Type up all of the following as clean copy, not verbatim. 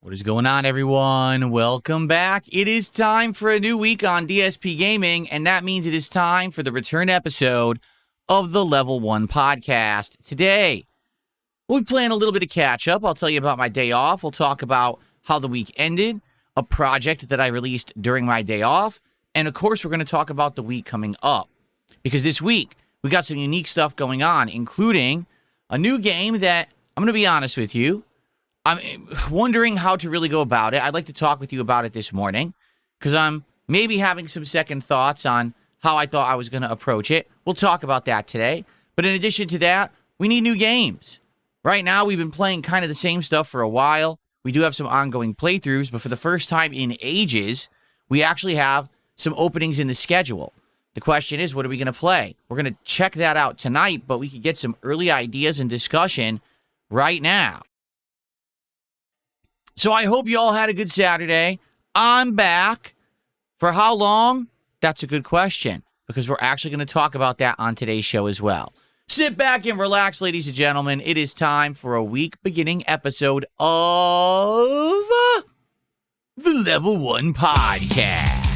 What is going on, everyone? Welcome back. It is time for a new week on DSPGaming, and that means it is time for the return episode of the Level 1 podcast. Today, we'll be playing a little bit of catch-up. I'll tell you about my day off. We'll talk about how the week ended, a project that I released during my day off, and of course, we're going to talk about the week coming up. Because this week, we got some unique stuff going on, including a new game that, I'm going to be honest with you, I'm wondering how to really go about it. I'd like to talk with you about it this morning because I'm maybe having some second thoughts on how I thought I was going to approach it. We'll talk about that today. But in addition to that, we need new games. Right now, we've been playing kind of the same stuff for a while. We do have some ongoing playthroughs, but for the first time in ages, we actually have some openings in the schedule. The question is, what are we going to play? We're going to check that out tonight, but we could get some early ideas and discussion right now. So I hope you all had a good Saturday. I'm back. For how long? That's a good question, because we're actually going to talk about that on today's show as well. Sit back and relax, ladies and gentlemen. It is time for a week-beginning episode of the Level 1 podcast.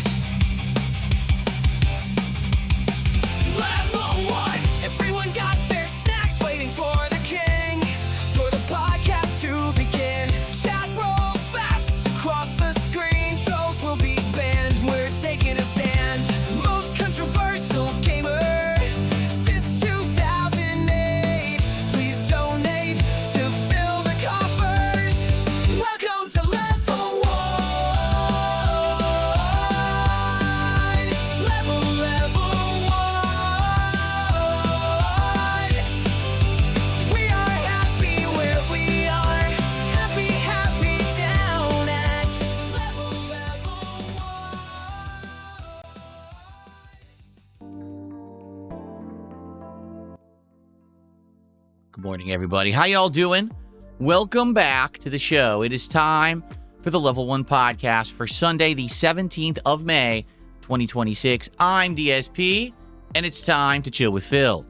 Good morning, everybody. How y'all doing? Welcome back to the show. It is time for the Level 1 podcast for Sunday, the 17th of May, 2026. I'm DSP, and it's time to chill with Phil.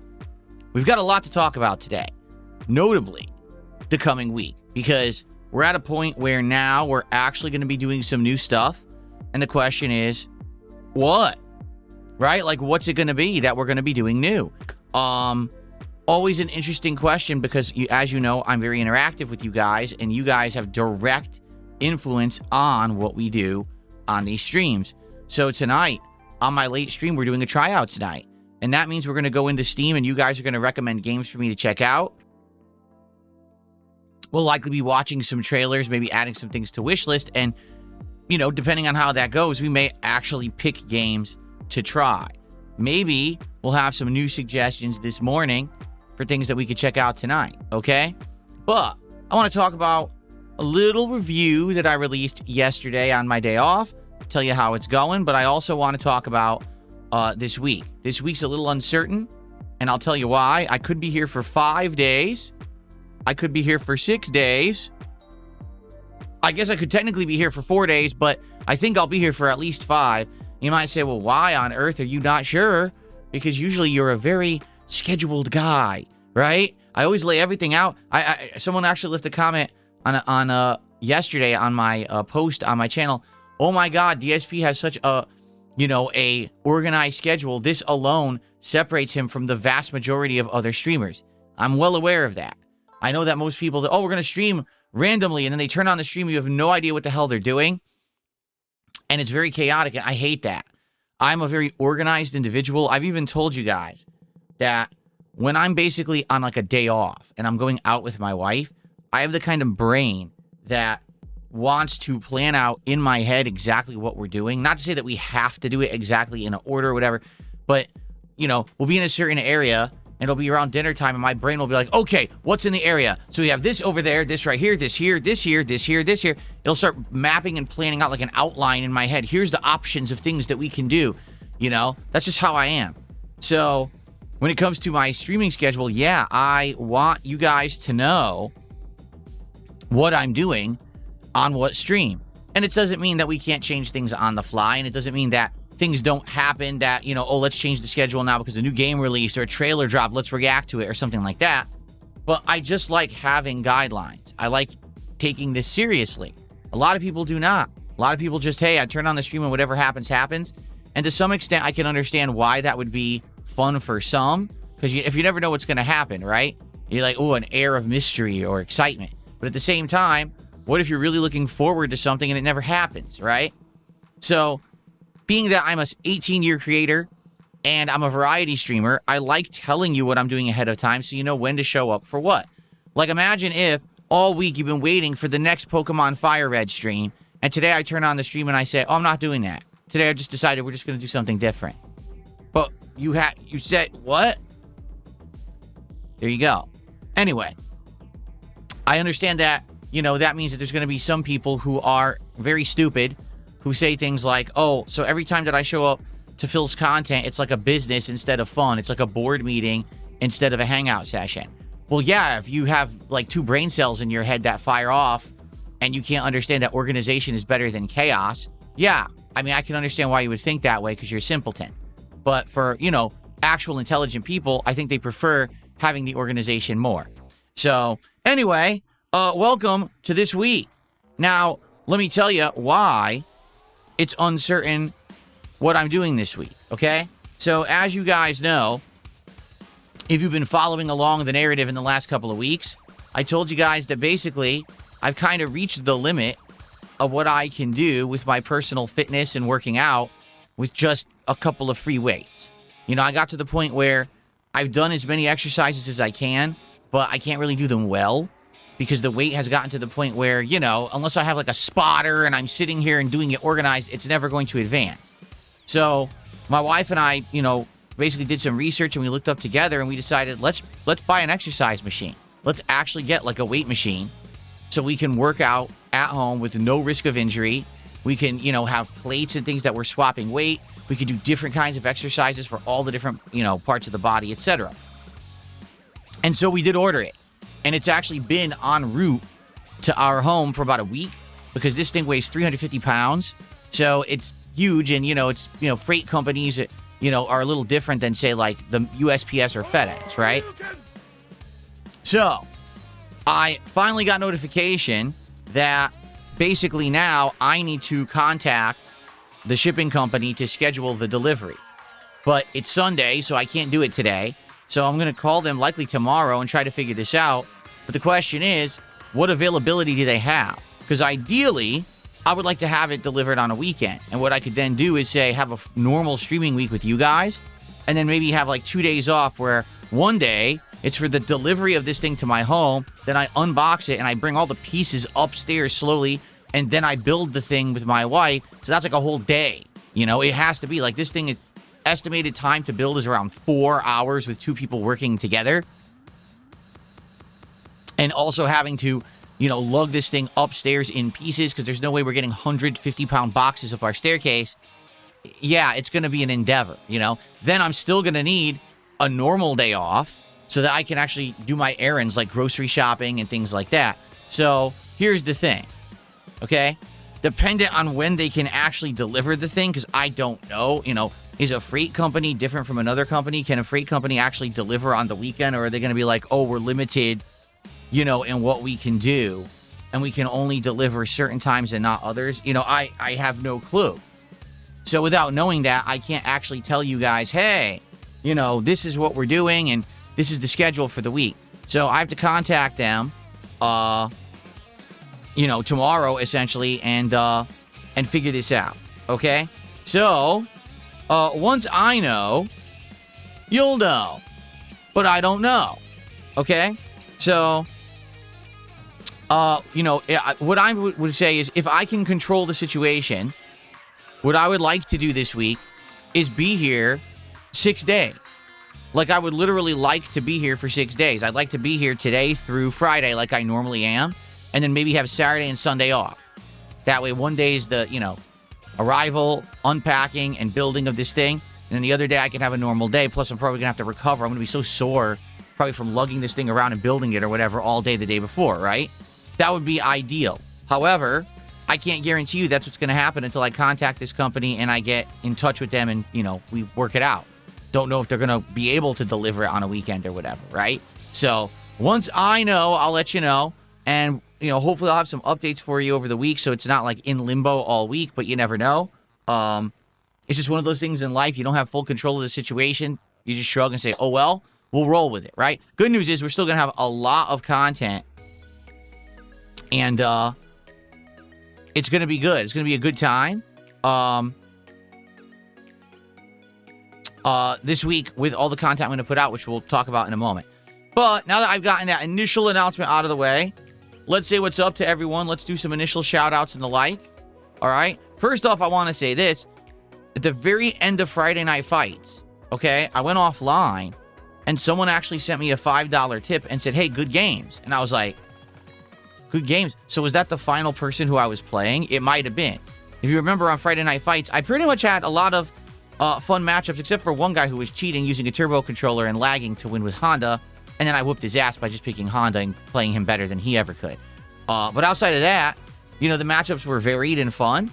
We've got a lot to talk about today, notably the coming week, because we're at a point where now we're actually going to be doing some new stuff, and the question is, what? Right? Like, what's it going to be that we're going to be doing new? Always an interesting question because, as you know, I'm very interactive with you guys, and you guys have direct influence on what we do on these streams. So tonight, on my late stream, we're doing a tryouts night, and that means we're going to go into Steam, and you guys are going to recommend games for me to check out. We'll likely be watching some trailers, maybe adding some things to wishlist, and, you know, depending on how that goes, we may actually pick games to try. Maybe we'll have some new suggestions this morning for things that we could check out tonight, okay? But I want to talk about a little review that I released yesterday on my day off, tell you how it's going, but I also want to talk about this week. This week's a little uncertain, and I'll tell you why. I could be here for 5 days. I could be here for 6 days. I guess I could technically be here for 4 days, but I think I'll be here for at least 5. You might say, well, why on earth are you not sure? Because usually you're a very scheduled guy, right? I always lay everything out. Someone actually left a comment on yesterday on my post on my channel. Oh my God, DSP has such a organized schedule. This alone separates him from the vast majority of other streamers. I'm well aware of that. I know that most people, we're going to stream randomly, and then they turn on the stream. You have no idea what the hell they're doing, and it's very chaotic, and I hate that. I'm a very organized individual. I've even told you guys that when I'm basically on like a day off and I'm going out with my wife, I have the kind of brain that wants to plan out in my head exactly what we're doing. Not to say that we have to do it exactly in an order or whatever, but, we'll be in a certain area and it'll be around dinner time and my brain will be like, okay, what's in the area? So we have this over there, this right here, this here, this here, this here, this here. It'll start mapping and planning out like an outline in my head. Here's the options of things that we can do. That's just how I am. So when it comes to my streaming schedule, yeah, I want you guys to know what I'm doing on what stream. And it doesn't mean that we can't change things on the fly, and it doesn't mean that things don't happen that, let's change the schedule now because a new game released or a trailer dropped, let's react to it or something like that. But I just like having guidelines. I like taking this seriously. A lot of people do not. A lot of people just, hey, I turn on the stream and whatever happens, happens. And to some extent, I can understand why that would be fun for some. Because if you never know what's going to happen, right? You're like, oh, an air of mystery or excitement. But at the same time, what if you're really looking forward to something and it never happens, right? So, being that I'm a 18-year creator and I'm a variety streamer, I like telling you what I'm doing ahead of time so you know when to show up for what. Like, imagine if all week you've been waiting for the next Pokemon Fire Red stream, and today I turn on the stream and I say, oh, I'm not doing that. Today I just decided we're just going to do something different. But you said, what? There you go. Anyway, I understand that, that means that there's going to be some people who are very stupid who say things like, oh, so every time that I show up to Phil's content, it's like a business instead of fun. It's like a board meeting instead of a hangout session. Well, yeah, if you have like 2 brain cells in your head that fire off and you can't understand that organization is better than chaos, yeah, I mean, I can understand why you would think that way because you're a simpleton. But for, actual intelligent people, I think they prefer having the organization more. So, anyway, welcome to this week. Now, let me tell you why it's uncertain what I'm doing this week, okay? So, as you guys know, if you've been following along the narrative in the last couple of weeks, I told you guys that basically I've kind of reached the limit of what I can do with my personal fitness and working out with just a couple of free weights. I got to the point where I've done as many exercises as I can, but I can't really do them well because the weight has gotten to the point where, unless I have like a spotter and I'm sitting here and doing it organized, it's never going to advance. So my wife and I, basically did some research and we looked up together and we decided, let's buy an exercise machine. Let's actually get like a weight machine so we can work out at home with no risk of injury. We can, have plates and things that we're swapping weight. We can do different kinds of exercises for all the different, parts of the body, etc. And so we did order it. And it's actually been en route to our home for about a week because this thing weighs 350 pounds. So it's huge. And, it's, freight companies, are a little different than, say, like the USPS or FedEx, right? So I finally got notification that basically now I need to contact the shipping company to schedule the delivery. But it's Sunday, so I can't do it today. So I'm going to call them likely tomorrow and try to figure this out. But the question is, what availability do they have? Because ideally, I would like to have it delivered on a weekend. And what I could then do is say, have a normal streaming week with you guys, and then maybe have like 2 days off where one day it's for the delivery of this thing to my home, then I unbox it and I bring all the pieces upstairs slowly, and then I build the thing with my wife. So that's like a whole day. It has to be like this thing is estimated time to build is around 4 hours with 2 people working together. And also having to, lug this thing upstairs in pieces because there's no way we're getting 150-pound boxes up our staircase. Yeah, it's going to be an endeavor, Then I'm still going to need a normal day off so that I can actually do my errands like grocery shopping and things like that. So here's the thing, okay? Dependent on when they can actually deliver the thing, because I don't know, is a freight company different from another company? Can a freight company actually deliver on the weekend, or are they going to be like, oh, we're limited, in what we can do, and we can only deliver certain times and not others? I have no clue. So without knowing that, I can't actually tell you guys, hey, this is what we're doing, and this is the schedule for the week. So I have to contact them, tomorrow, essentially, and figure this out, okay? So, once I know, you'll know. But I don't know, okay? So, what I would say is if I can control the situation, what I would like to do this week is be here 6 days. Like, I would literally like to be here for 6 days. I'd like to be here today through Friday like I normally am, and then maybe have Saturday and Sunday off. That way, one day is the, arrival, unpacking, and building of this thing, and then the other day I can have a normal day. Plus, I'm probably going to have to recover. I'm going to be so sore, probably from lugging this thing around and building it or whatever all day the day before, right? That would be ideal. However, I can't guarantee you that's what's going to happen until I contact this company and I get in touch with them and, we work it out. Don't know if they're going to be able to deliver it on a weekend or whatever, right? So once I know, I'll let you know. And, hopefully I'll have some updates for you over the week, so it's not like in limbo all week, but you never know. It's just one of those things in life. You don't have full control of the situation. You just shrug and say, oh, well, we'll roll with it, right? Good news is we're still going to have a lot of content, and it's going to be good. It's going to be a good time this week with all the content I'm going to put out, which we'll talk about in a moment. But now that I've gotten that initial announcement out of the way, let's say what's up to everyone. Let's do some initial shout-outs and the like. All right? First off, I want to say this. At the very end of Friday Night Fights, okay, I went offline, and someone actually sent me a $5 tip and said, hey, good games. And I was like, good games? So was that the final person who I was playing? It might have been. If you remember on Friday Night Fights, I pretty much had a lot of fun matchups, except for one guy who was cheating using a turbo controller and lagging to win with Honda. And then I whooped his ass by just picking Honda and playing him better than he ever could. But outside of that, the matchups were varied and fun.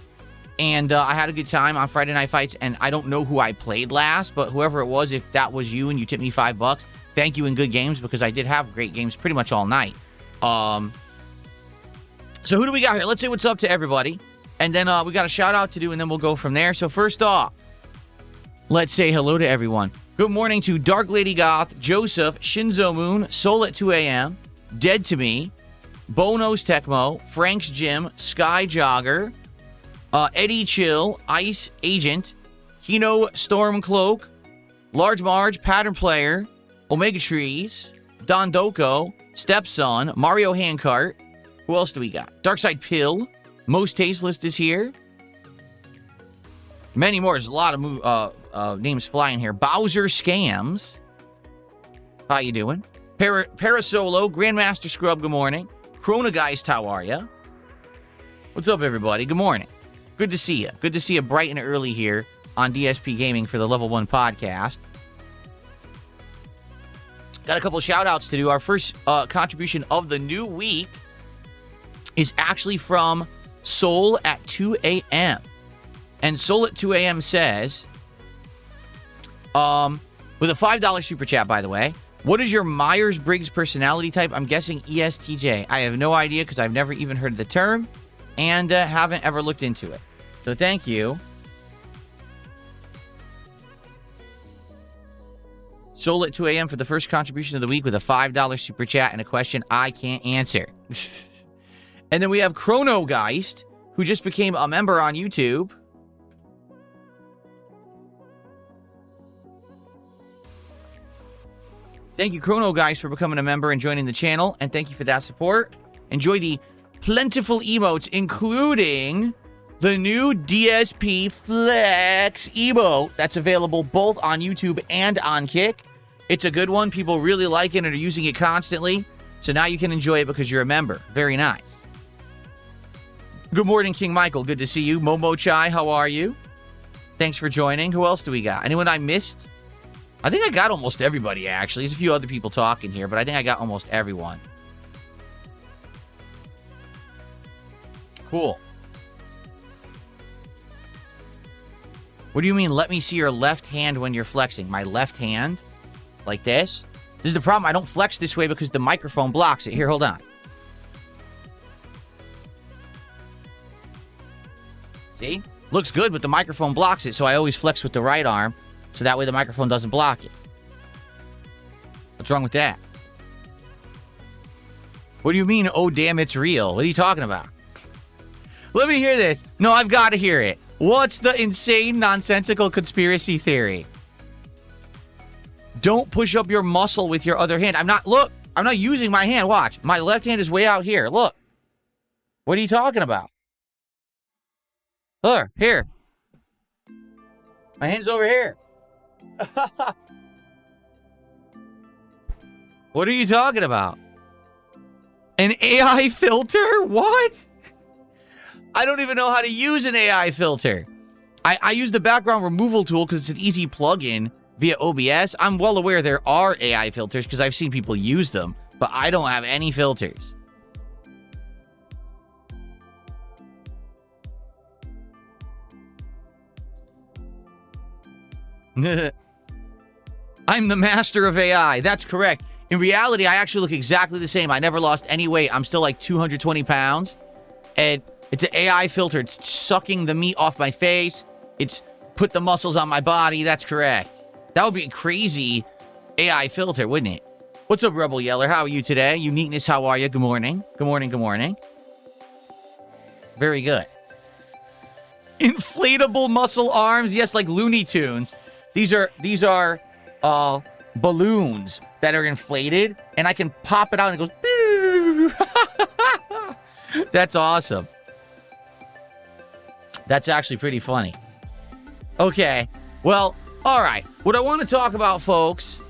And I had a good time on Friday Night Fights. And I don't know who I played last, but whoever it was, if that was you and you tipped me $5, thank you in good games, because I did have great games pretty much all night. So who do we got here? Let's say what's up to everybody. And then we got a shout out to do, and then we'll go from there. So first off, let's say hello to everyone. Good morning to Dark Lady Goth, Joseph, Shinzo Moon, Soul at 2 a.m., Dead to Me, Bono's Tecmo, Frank's Gym, Sky Jogger, Eddie Chill, Ice Agent, Hino Stormcloak, Large Marge, Pattern Player, Omega Trees, Don Doko, Stepson, Mario Handcart. Who else do we got? Darkside Pill, Most Tasteless is here. Many more. There's a lot of names flying here. Bowser Scams. How you doing? Parasolo, Grandmaster Scrub, good morning. Chronogeist, how are ya? What's up, everybody? Good morning. Good to see you. Good to see you bright and early here on DSP Gaming for the Level 1 podcast. Got a couple of shout-outs to do. Our first contribution of the new week is actually from Soul at 2 a.m. And Soul at 2 a.m. says, with a $5 super chat, by the way, what is your Myers-Briggs personality type? I'm guessing ESTJ. I have no idea because I've never even heard of the term and haven't ever looked into it. So thank you. Soul at 2 a.m. for the first contribution of the week with a $5 super chat and a question I can't answer. And then we have Chronogeist, who just became a member on YouTube. Thank you, Chronogeist, for becoming a member and joining the channel. And thank you for that support. Enjoy the plentiful emotes, including the new DSP Flex emote that's available both on YouTube and on Kick. It's a good one. People really like it and are using it constantly. So now you can enjoy it because you're a member. Very nice. Good morning, King Michael. Good to see you. Momo Chai, how are you? Thanks for joining. Who else do we got? Anyone I missed? I think I got almost everybody, actually. There's a few other people talking here, but I think I got almost everyone. Cool. What do you mean, let me see your left hand when you're flexing? My left hand? Like this? This is the problem. I don't flex this way because the microphone blocks it. Here, hold on. See? Looks good, but the microphone blocks it, so I always flex with the right arm, so that way the microphone doesn't block it. What's wrong with that? What do you mean, oh damn, it's real? What are you talking about? Let me hear this. No, I've got to hear it. What's the insane, nonsensical conspiracy theory? Don't push up your muscle with your other hand. I'm not using my hand. Watch. My left hand is way out here. Look. What are you talking about? Look, here. My hand's over here. What are you talking about? An AI filter? What? I don't even know how to use an AI filter. I use the background removal tool because it's an easy plug-in via OBS. I'm well aware there are AI filters because I've seen people use them, but I don't have any filters. I'm the master of AI. That's correct. In reality, I actually look exactly the same. I never lost any weight. I'm still like 220 pounds. And it's an AI filter. It's sucking the meat off my face. It's put the muscles on my body. That's correct. That would be a crazy AI filter, wouldn't it? What's up, Rebel Yeller? How are you today? Uniqueness, how are you? Good morning. Good morning, good morning. Very good. Inflatable muscle arms. Yes, like Looney Tunes. These are balloons that are inflated, and I can pop it out and it goes. That's awesome. That's actually pretty funny. Okay. Well, all right. What I want to talk about, folks,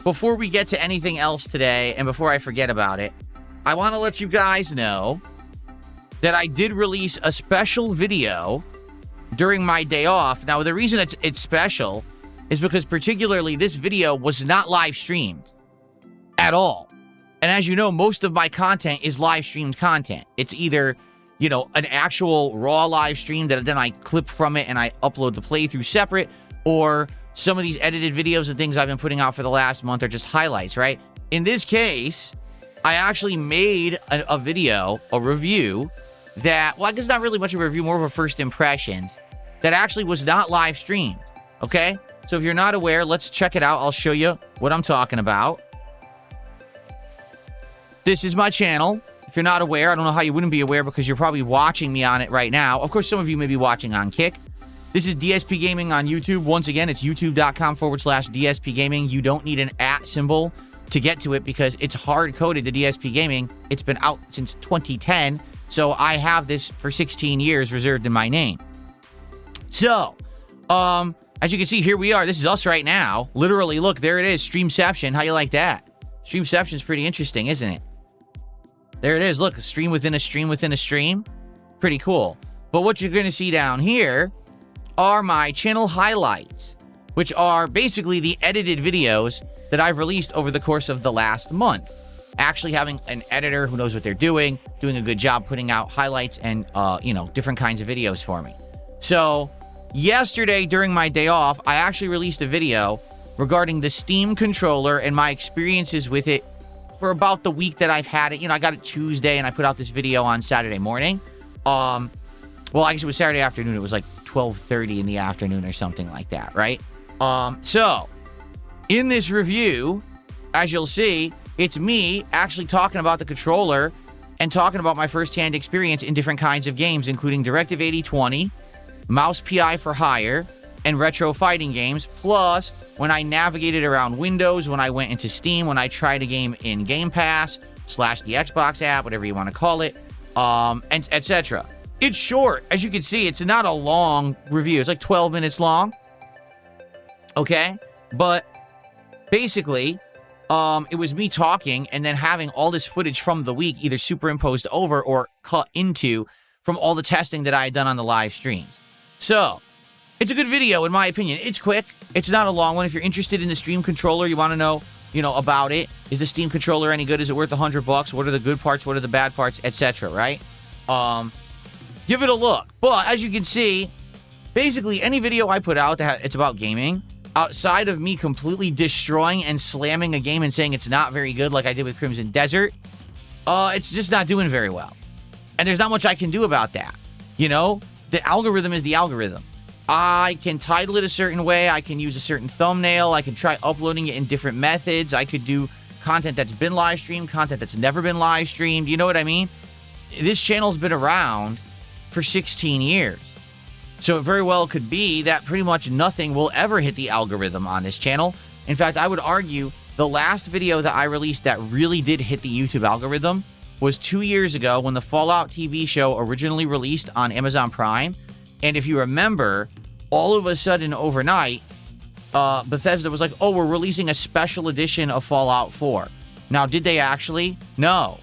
before we get to anything else today, and before I forget about it, I want to let you guys know that I did release a special video during my day off. Now, the reason it's special is because particularly this video was not live streamed at all. And as you know, most of my content is live streamed content. It's either, you know, an actual raw live stream that then I clip from it and I upload the playthrough separate, or some of these edited videos and things I've been putting out for the last month are just highlights, right? In this case, I actually made a video, a review that, well, I guess not really much of a review, more of a first impressions, that actually was not live streamed, okay? So if you're not aware, let's check it out. I'll show you what I'm talking about. This is my channel. If you're not aware, I don't know how you wouldn't be aware because you're probably watching me on it right now. Of course, some of you may be watching on Kick. This is DSPGaming on YouTube. Once again, it's youtube.com/DSPGaming. You don't need an @ symbol to get to it because it's hard-coded to DSPGaming. It's been out since 2010, so I have this for 16 years reserved in my name. So, as you can see, here we are. This is us right now. Literally, look, there it is. Streamception. How you like that? Streamception's pretty interesting, isn't it? There it is. Look, a stream within a stream within a stream. Pretty cool. But what you're going to see down here are my channel highlights, which are basically the edited videos that I've released over the course of the last month. Actually having an editor who knows what they're doing a good job putting out highlights and, you know, different kinds of videos for me. So, yesterday during my day off, I actually released a video regarding the Steam controller and my experiences with it for about the week that I've had it. You know, I got it Tuesday and I put out this video on Saturday morning. Well, I guess it was Saturday afternoon. It was like 12:30 in the afternoon or something like that, right? So, in this review, as you'll see, it's me actually talking about the controller and talking about my first-hand experience in different kinds of games, including Directive 8020, Mouse PI for Hire, and retro fighting games, plus when I navigated around Windows, when I went into Steam, when I tried a game in Game Pass, / the Xbox app, whatever you want to call it, and etc. It's short. As you can see, it's not a long review. It's like 12 minutes long. Okay? But basically, it was me talking and then having all this footage from the week either superimposed over or cut into from all the testing that I had done on the live streams. So, it's a good video in my opinion. It's quick. It's not a long one. If you're interested in the Steam controller, you want to know, you know, about it. Is the Steam controller any good? Is it worth $100? What are the good parts? What are the bad parts? Etc. Right? Give it a look. But as you can see, basically any video I put out that it's about gaming, outside of me completely destroying and slamming a game and saying it's not very good like I did with Crimson Desert, it's just not doing very well. And there's not much I can do about that. You know, the algorithm is the algorithm. I can title it a certain way. I can use a certain thumbnail. I can try uploading it in different methods. I could do content that's been live streamed, content that's never been live streamed. You know what I mean? This channel's been around for 16 years. So it very well could be that pretty much nothing will ever hit the algorithm on this channel. In fact, I would argue the last video that I released that really did hit the YouTube algorithm was 2 years ago when the Fallout TV show originally released on Amazon Prime. And if you remember, all of a sudden overnight, Bethesda was like, oh, we're releasing a special edition of Fallout 4. Now, did they actually? No.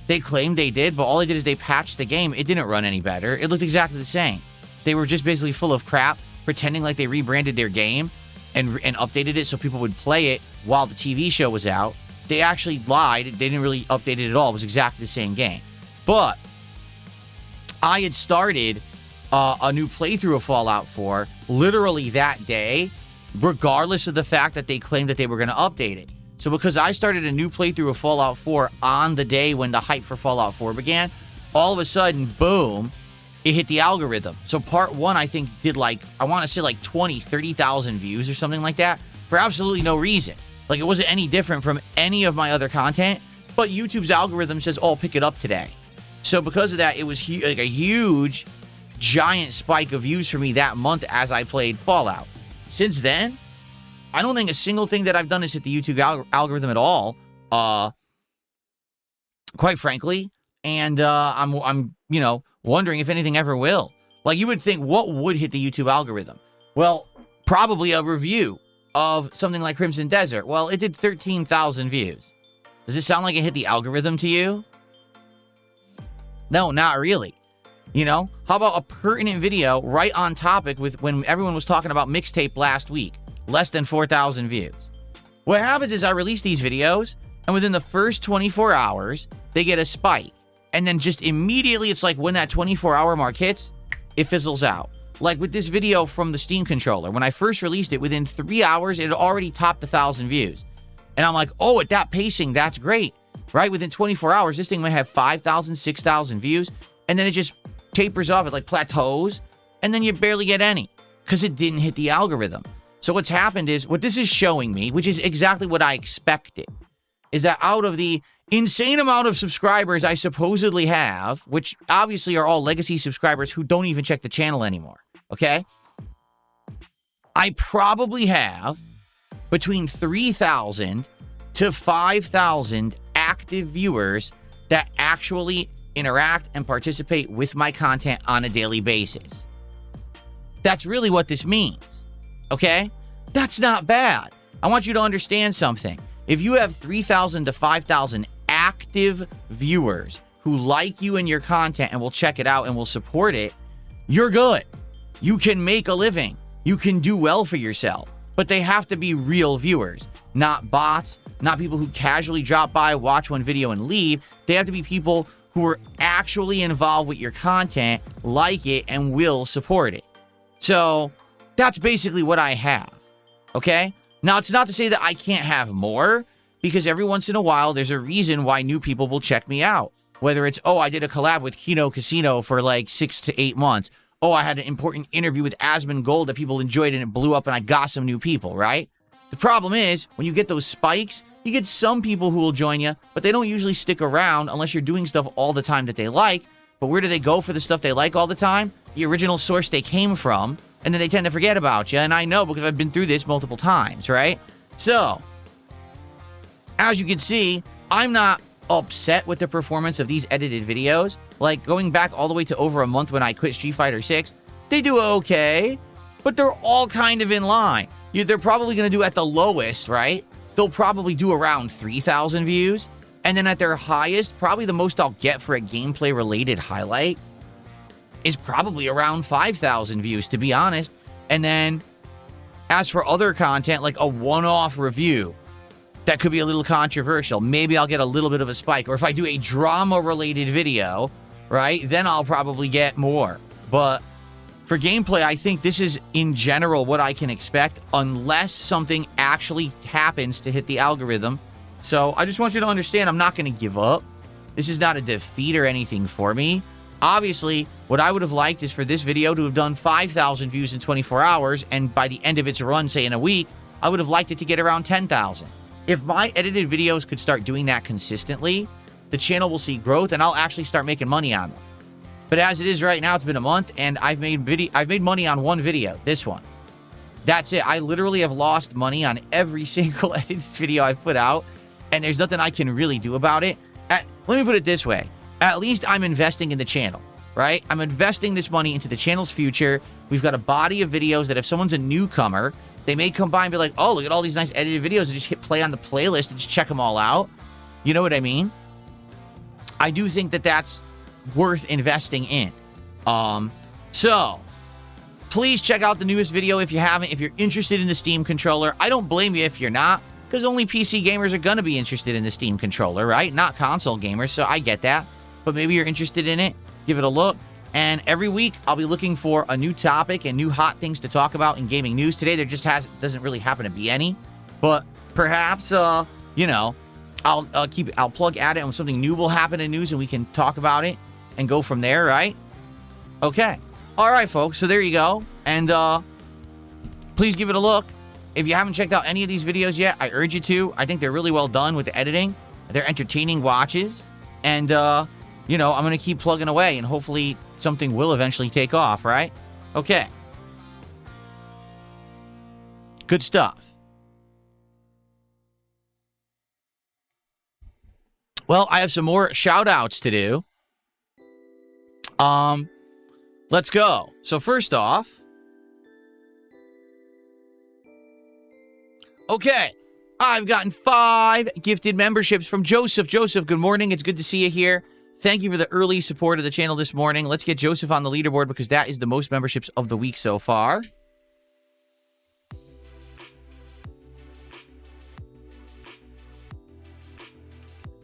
They claimed they did, but all they did is they patched the game. It didn't run any better. It looked exactly the same. They were just basically full of crap, pretending like they rebranded their game and updated it so people would play it while the TV show was out. They actually lied. They didn't really update it at all. It was exactly the same game. But I had started a new playthrough of Fallout 4 literally that day, regardless of the fact that they claimed that they were going to update it. So because I started a new playthrough of Fallout 4 on the day when the hype for Fallout 4 began, all of a sudden, boom, it hit the algorithm. So part 1, I think, did like, I want to say like 20, 30,000 views or something like that for absolutely no reason. Like, it wasn't any different from any of my other content, but YouTube's algorithm says, oh, pick it up today. So because of that, it was like a huge, giant spike of views for me that month as I played Fallout. Since then, I don't think a single thing that I've done has hit the YouTube algorithm at all, quite frankly. And I'm you know, wondering if anything ever will. Like, you would think, what would hit the YouTube algorithm? Well, probably a review of something like Crimson Desert. Well, it did 13,000 views. Does it sound like it hit the algorithm to you? No, not really. You know, how about a pertinent video right on topic with when everyone was talking about mixtape last week? Less than 4,000 views. What happens is I release these videos, and within the first 24 hours, they get a spike. And then just immediately, it's like when that 24-hour mark hits, it fizzles out. Like with this video from the Steam controller. When I first released it, within 3 hours, it had already topped 1,000 views. And I'm like, oh, at that pacing, that's great. Right? Within 24 hours, this thing might have 5,000, 6,000 views. And then it just tapers off. It like plateaus. And then you barely get any. Because it didn't hit the algorithm. So what's happened is, what this is showing me, which is exactly what I expected, is that out of the insane amount of subscribers I supposedly have, which obviously are all legacy subscribers who don't even check the channel anymore, okay? I probably have between 3,000 to 5,000 active viewers that actually interact and participate with my content on a daily basis. That's really what this means, okay? That's not bad. I want you to understand something. If you have 3,000 to 5,000 active viewers who like you and your content and will check it out and will support it, you're good. You can make a living. You can do well for yourself. But they have to be real viewers, not bots, not people who casually drop by, watch one video, and leave. They have to be people who are actually involved with your content, like it, and will support it. So that's basically what I have, okay? Now, it's not to say that I can't have more, because every once in a while, there's a reason why new people will check me out. Whether it's, oh, I did a collab with Kino Casino for like 6 to 8 months. Oh, I had an important interview with Asmongold that people enjoyed and it blew up and I got some new people, right? The problem is, when you get those spikes, you get some people who will join you, but they don't usually stick around unless you're doing stuff all the time that they like. But where do they go for the stuff they like all the time? The original source they came from, and then they tend to forget about you. And I know because I've been through this multiple times, right? So, as you can see, I'm not upset with the performance of these edited videos. Like, going back all the way to over a month when I quit Street Fighter 6, they do okay, but they're all kind of in line. They're probably going to do at the lowest, right? They'll probably do around 3,000 views. And then at their highest, probably the most I'll get for a gameplay-related highlight is probably around 5,000 views, to be honest. And then, as for other content, like a one-off review, that could be a little controversial. Maybe I'll get a little bit of a spike. Or if I do a drama-related video, right, then I'll probably get more. But for gameplay, I think this is, in general, what I can expect, unless something actually happens to hit the algorithm. So I just want you to understand, I'm not going to give up. This is not a defeat or anything for me. Obviously, what I would have liked is for this video to have done 5,000 views in 24 hours, and by the end of its run, say in a week, I would have liked it to get around 10,000. If my edited videos could start doing that consistently, the channel will see growth, and I'll actually start making money on them. But as it is right now, it's been a month, and I've made money on one video, this one. That's it. I literally have lost money on every single edited video I've put out, and there's nothing I can really do about it. Let me put it this way. At least I'm investing in the channel, right? I'm investing this money into the channel's future. We've got a body of videos that if someone's a newcomer, they may come by and be like, oh, look at all these nice edited videos, and just hit play on the playlist and just check them all out. You know what I mean? I do think that that's worth investing in. So please check out the newest video if you haven't. If you're interested in the Steam controller, I don't blame you if you're not, because only PC gamers are going to be interested in the Steam controller, right? Not console gamers, so I get that. But maybe you're interested in it. Give it a look. And every week, I'll be looking for a new topic and new hot things to talk about in gaming news. Today, there just doesn't really happen to be any. But perhaps you know, I'll plug at it, and something new will happen in news, and we can talk about it and go from there, right? Okay. All right, folks. So there you go. And please give it a look. If you haven't checked out any of these videos yet, I urge you to. I think they're really well done with the editing. They're entertaining watches. And, you know, I'm going to keep plugging away, and hopefully something will eventually take off, right? Okay. Good stuff. Well, I have some more shout-outs to do. Let's go. So first off, okay, I've gotten 5 gifted memberships from Joseph. Joseph, good morning. It's good to see you here. Thank you for the early support of the channel this morning. Let's get Joseph on the leaderboard because that is the most memberships of the week so far.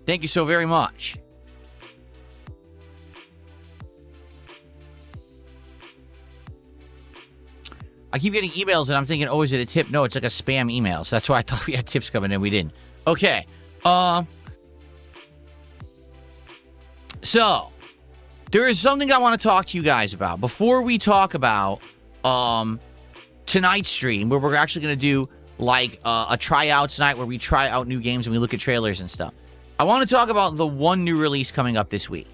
Thank you so very much. I keep getting emails and I'm thinking, oh, is it a tip? No, it's like a spam email. So that's why I thought we had tips coming in. We didn't. Okay. So there is something I want to talk to you guys about before we talk about tonight's stream, where we're actually going to do like a tryouts night where we try out new games and we look at trailers and stuff. I want to talk about the one new release coming up this week.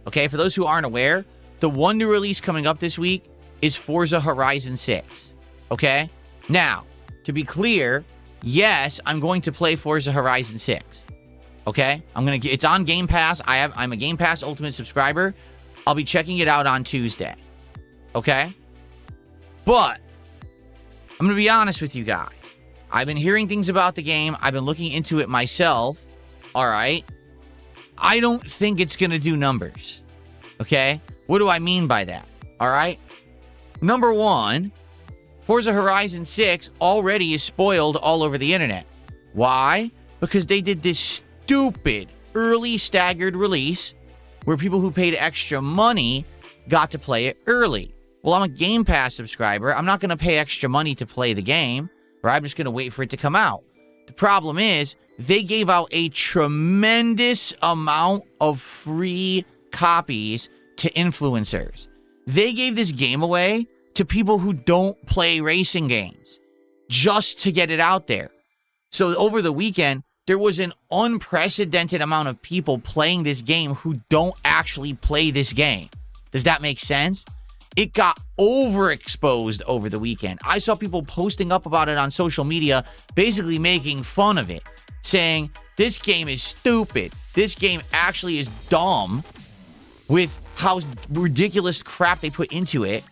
Okay, for those who aren't aware, the one new release coming up this week is Forza Horizon 6. Okay? Now, to be clear, yes, I'm going to play Forza Horizon 6. Okay? It's on Game Pass. I'm a Game Pass Ultimate subscriber. I'll be checking it out on Tuesday. Okay? But I'm going to be honest with you guys. I've been hearing things about the game. I've been looking into it myself. All right? I don't think it's going to do numbers. Okay? What do I mean by that? All right? Number one, Forza Horizon 6 already is spoiled all over the internet. Why? Because they did this stupid early staggered release where people who paid extra money got to play it early. Well, I'm a Game Pass subscriber. I'm not going to pay extra money to play the game, or I'm just going to wait for it to come out. The problem is they gave out a tremendous amount of free copies to influencers. They gave this game away to people who don't play racing games just to get it out there. So over the weekend, there was an unprecedented amount of people playing this game who don't actually play this game. Does that make sense? It got overexposed over the weekend. I saw people posting up about it on social media, basically making fun of it, saying, this game is stupid. This game actually is dumb with how ridiculous crap they put into it,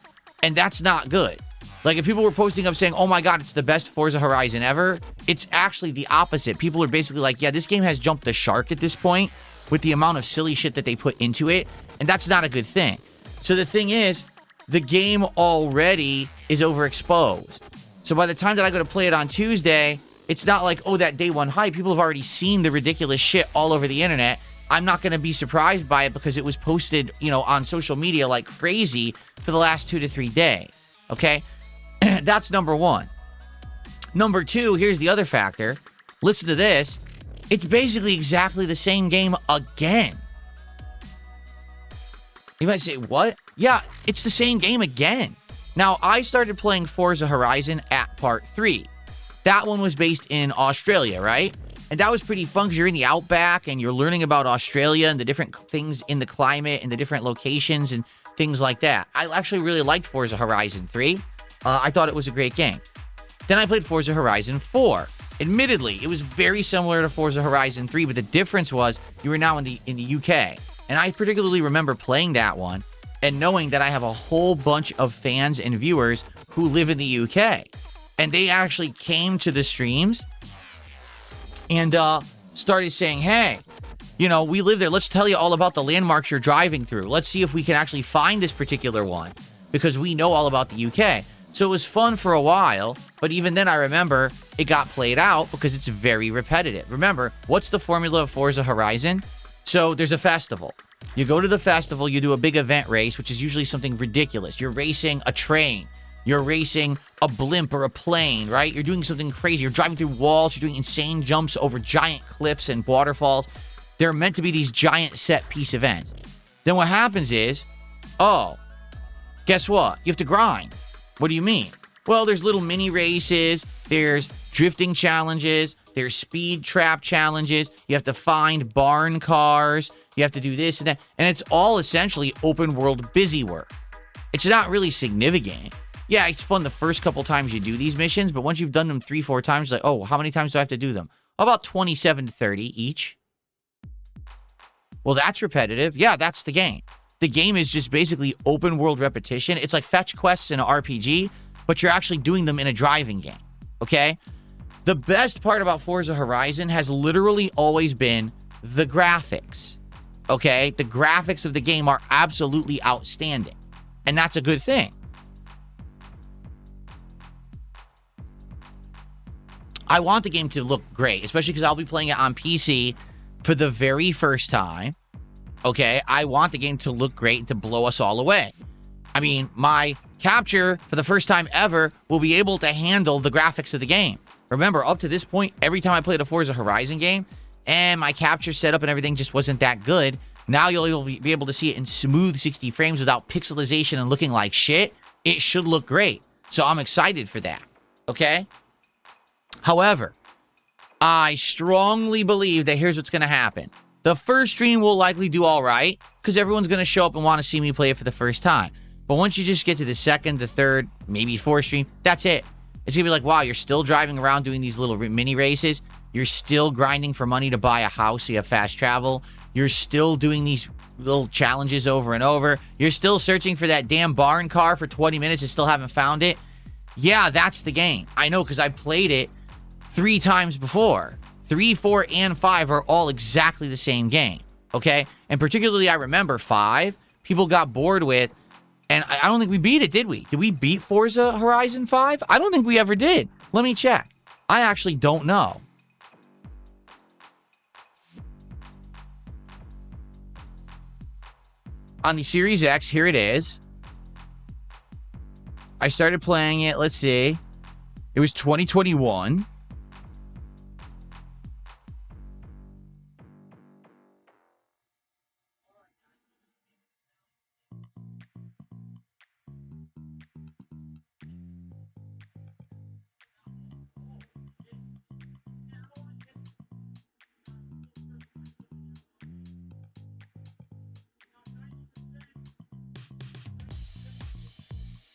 and that's not good. Like, if people were posting up saying, oh my god, it's the best Forza Horizon ever, it's actually the opposite. People are basically like, yeah, this game has jumped the shark at this point with the amount of silly shit that they put into it, and that's not a good thing. So the thing is, the game already is overexposed. So by the time that I go to play it on Tuesday, it's not like, oh, that day one hype. People have already seen the ridiculous shit all over the internet. I'm not going to be surprised by it because it was posted, on social media like crazy for the last 2 to 3 days. Okay? That's number one. Number two, here's the other factor. Listen to this. It's basically exactly the same game again. You might say, what? Yeah, it's the same game again. Now, I started playing Forza Horizon at Part 3. That one was based in Australia, right? And that was pretty fun because you're in the outback and you're learning about Australia and the different things in the climate and the different locations and things like that. I actually really liked Forza Horizon 3. I thought it was a great game. Then I played Forza Horizon 4. Admittedly, it was very similar to Forza Horizon 3, but the difference was you were now in the UK. And I particularly remember playing that one and knowing that I have a whole bunch of fans and viewers who live in the UK. And they actually came to the streams and started saying, hey, we live there. Let's tell you all about the landmarks you're driving through. Let's see if we can actually find this particular one because we know all about the UK. So it was fun for a while, but even then I remember it got played out because it's very repetitive. Remember, what's the formula of Forza Horizon? So there's a festival. You go to the festival, you do a big event race, which is usually something ridiculous. You're racing a train. You're racing a blimp or a plane, right? You're doing something crazy. You're driving through walls. You're doing insane jumps over giant cliffs and waterfalls. They're meant to be these giant set piece events. Then what happens is, oh, guess what? You have to grind. What do you mean? Well, there's little mini races. There's drifting challenges. There's speed trap challenges. You have to find barn cars. You have to do this and that. And it's all essentially open world busy work. It's not really significant. Yeah, it's fun the first couple times you do these missions, but once you've done them 3-4 times, like, oh, how many times do I have to do them? About 27 to 30 each. Well, that's repetitive. Yeah, that's the game. The game is just basically open world repetition. It's like fetch quests in an RPG, but you're actually doing them in a driving game, okay? The best part about Forza Horizon has literally always been the graphics, okay? The graphics of the game are absolutely outstanding, and that's a good thing. I want the game to look great, especially because I'll be playing it on PC for the very first time, okay? I want the game to look great and to blow us all away. I mean, my capture, for the first time ever, will be able to handle the graphics of the game. Remember, up to this point, every time I played a Forza Horizon game, and my capture setup and everything just wasn't that good, now you'll be able to see it in smooth 60 frames without pixelization and looking like shit. It should look great. So I'm excited for that, okay? However, I strongly believe that here's what's going to happen. The first stream will likely do all right, because everyone's going to show up and want to see me play it for the first time. But once you just get to the second, the third, maybe fourth stream, that's it. It's going to be like, wow, you're still driving around doing these little mini races. You're still grinding for money to buy a house so you have fast travel. You're still doing these little challenges over and over. You're still searching for that damn barn car for 20 minutes and still haven't found it. Yeah, that's the game. I know, because I played it 3 times before. 3, 4, and 5 are all exactly the same game, okay? And particularly, I remember 5, people got bored with, and I don't think we beat it, did we? Did we beat Forza Horizon 5? I don't think we ever did. Let me check. I actually don't know. On the Series X, here it is. I started playing it, let's see. It was 2021.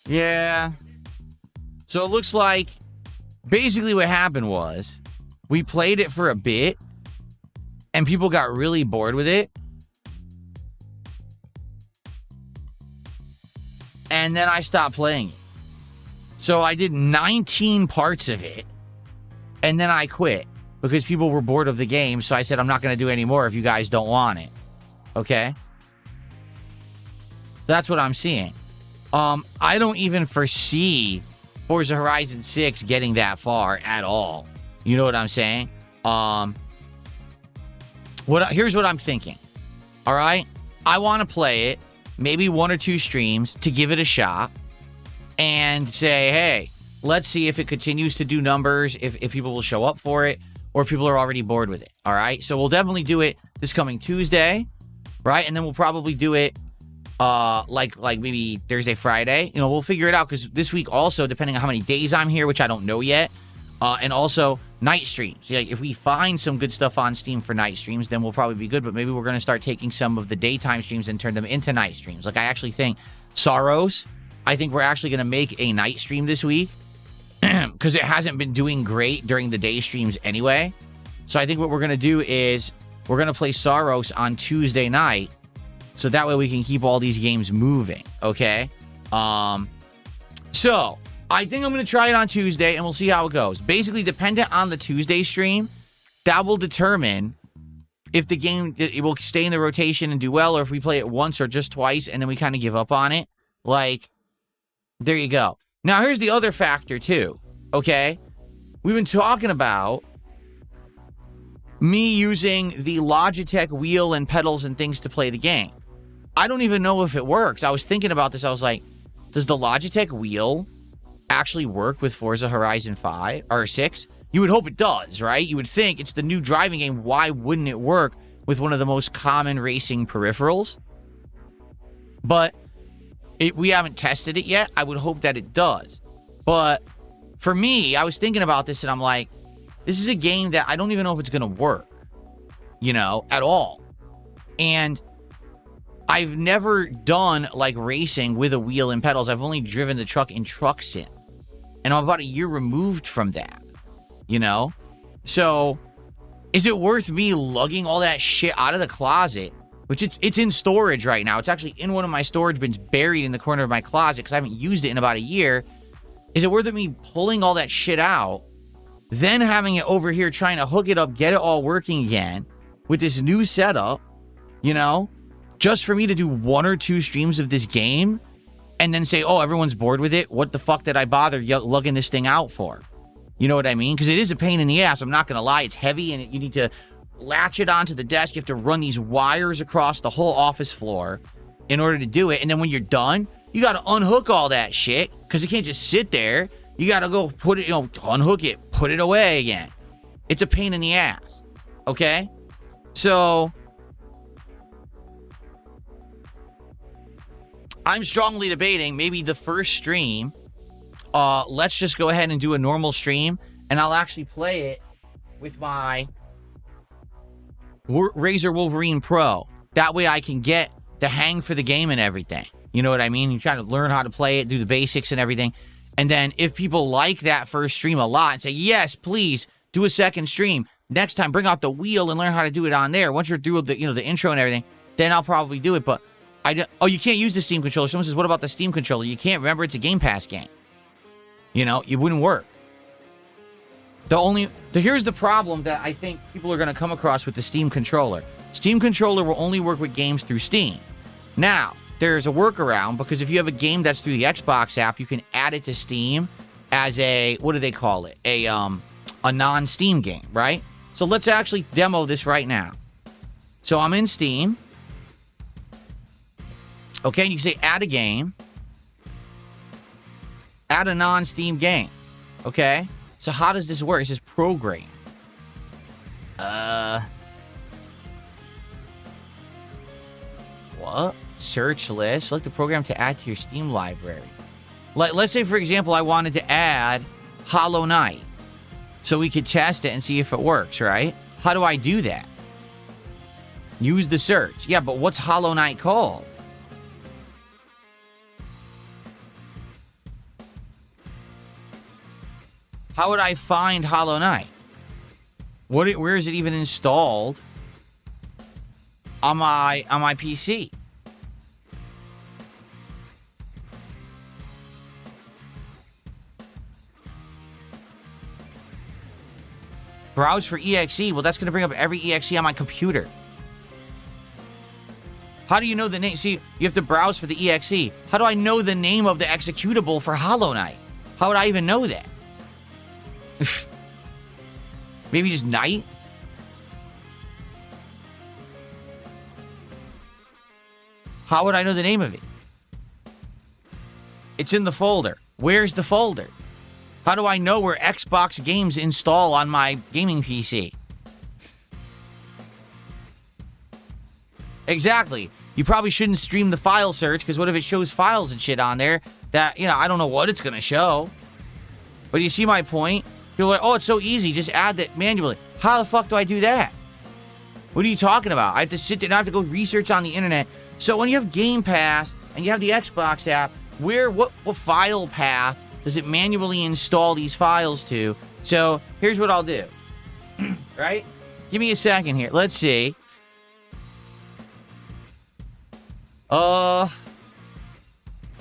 Yeah. So it looks like basically what happened was we played it for a bit and people got really bored with it. And then I stopped playing it. So I did 19 parts of it and then I quit because people were bored of the game. So I said, I'm not going to do any more if you guys don't want it. Okay. That's what I'm seeing. I don't even foresee Forza Horizon 6 getting that far at all. You know what I'm saying? Here's what I'm thinking. All right? I want to play it, maybe 1 or 2 streams to give it a shot and say, hey, let's see if it continues to do numbers, if people will show up for it, or if people are already bored with it. All right? So we'll definitely do it this coming Tuesday, right? And then we'll probably do it like maybe Thursday, Friday. You know, we'll figure it out because this week also, depending on how many days I'm here, which I don't know yet, and also night streams. Like, if we find some good stuff on Steam for night streams, then we'll probably be good, but maybe we're going to start taking some of the daytime streams and turn them into night streams. Like, I actually think Sorrows, I think we're actually going to make a night stream this week because it hasn't been doing great during the day streams anyway. So I think what we're going to do is we're going to play Sorrows on Tuesday night. So that way we can keep all these games moving, okay? So I think I'm going to try it on Tuesday, and we'll see how it goes. Basically, dependent on the Tuesday stream, that will determine if the game it will stay in the rotation and do well, or if we play it once or just twice, and then we kind of give up on it. Like, there you go. Now, here's the other factor, too, okay? We've been talking about me using the Logitech wheel and pedals and things to play the game. I don't even know if it works. I was thinking about this. I was like, does the Logitech wheel actually work with Forza Horizon 5 or 6? You would hope it does, right? You would think it's the new driving game. Why wouldn't it work with one of the most common racing peripherals? But we haven't tested it yet. I would hope that it does. But for me, I was thinking about this and I'm like, this is a game that I don't even know if it's going to work, at all. And I've never done like racing with a wheel and pedals. I've only driven the truck in Truck Sim. And I'm about a year removed from that, So is it worth me lugging all that shit out of the closet, which it's in storage right now. It's actually in one of my storage bins buried in the corner of my closet because I haven't used it in about a year. Is it worth it me pulling all that shit out, then having it over here trying to hook it up, get it all working again with this new setup, just for me to do 1 or 2 streams of this game and then say, oh, everyone's bored with it? What the fuck did I bother lugging this thing out for? You know what I mean? Because it is a pain in the ass. I'm not going to lie. It's heavy and you need to latch it onto the desk. You have to run these wires across the whole office floor in order to do it. And then when you're done, you got to unhook all that shit because it can't just sit there. You got to go put it, unhook it, put it away again. It's a pain in the ass. Okay? So I'm strongly debating maybe the first stream, let's just go ahead and do a normal stream, and I'll actually play it with my Razer Wolverine Pro. That way I can get the hang for the game and everything. You know what I mean? You kind of learn how to play it, do the basics and everything. And then if people like that first stream a lot and say, yes, please do a second stream. Next time, bring out the wheel and learn how to do it on there. Once you're through the, the intro and everything, then I'll probably do it. But you can't use the Steam controller. Someone says, what about the Steam controller? You can't. Remember, it's a Game Pass game. It wouldn't work. Here's the problem that I think people are going to come across with the Steam controller. Steam controller will only work with games through Steam. Now, there's a workaround because if you have a game that's through the Xbox app, you can add it to Steam as a, what do they call it? A non-Steam game, right? So let's actually demo this right now. So I'm in Steam. Okay, and you can say add a game. Add a non-Steam game. Okay? So how does this work? It says program. What? Search list. Select the program to add to your Steam library. Let's say, for example, I wanted to add Hollow Knight. So we could test it and see if it works, right? How do I do that? Use the search. Yeah, but what's Hollow Knight called? How would I find Hollow Knight? Where is it even installed on my PC? Browse for EXE. Well, that's going to bring up every EXE on my computer. How do you know the name? See, you have to browse for the EXE. How do I know the name of the executable for Hollow Knight? How would I even know that? Maybe just Knight? How would I know the name of it? It's in the folder. Where's the folder? How do I know where Xbox games install on my gaming PC? Exactly. You probably shouldn't stream the file search, because what if it shows files and shit on there that, I don't know what it's going to show. But you see my point? You're like, oh, it's so easy. Just add that manually. How the fuck do I do that? What are you talking about? I have to sit there and I have to go research on the internet. So when you have Game Pass and you have the Xbox app, what file path does it manually install these files to? So here's what I'll do. Right? Give me a second here. Let's see. Let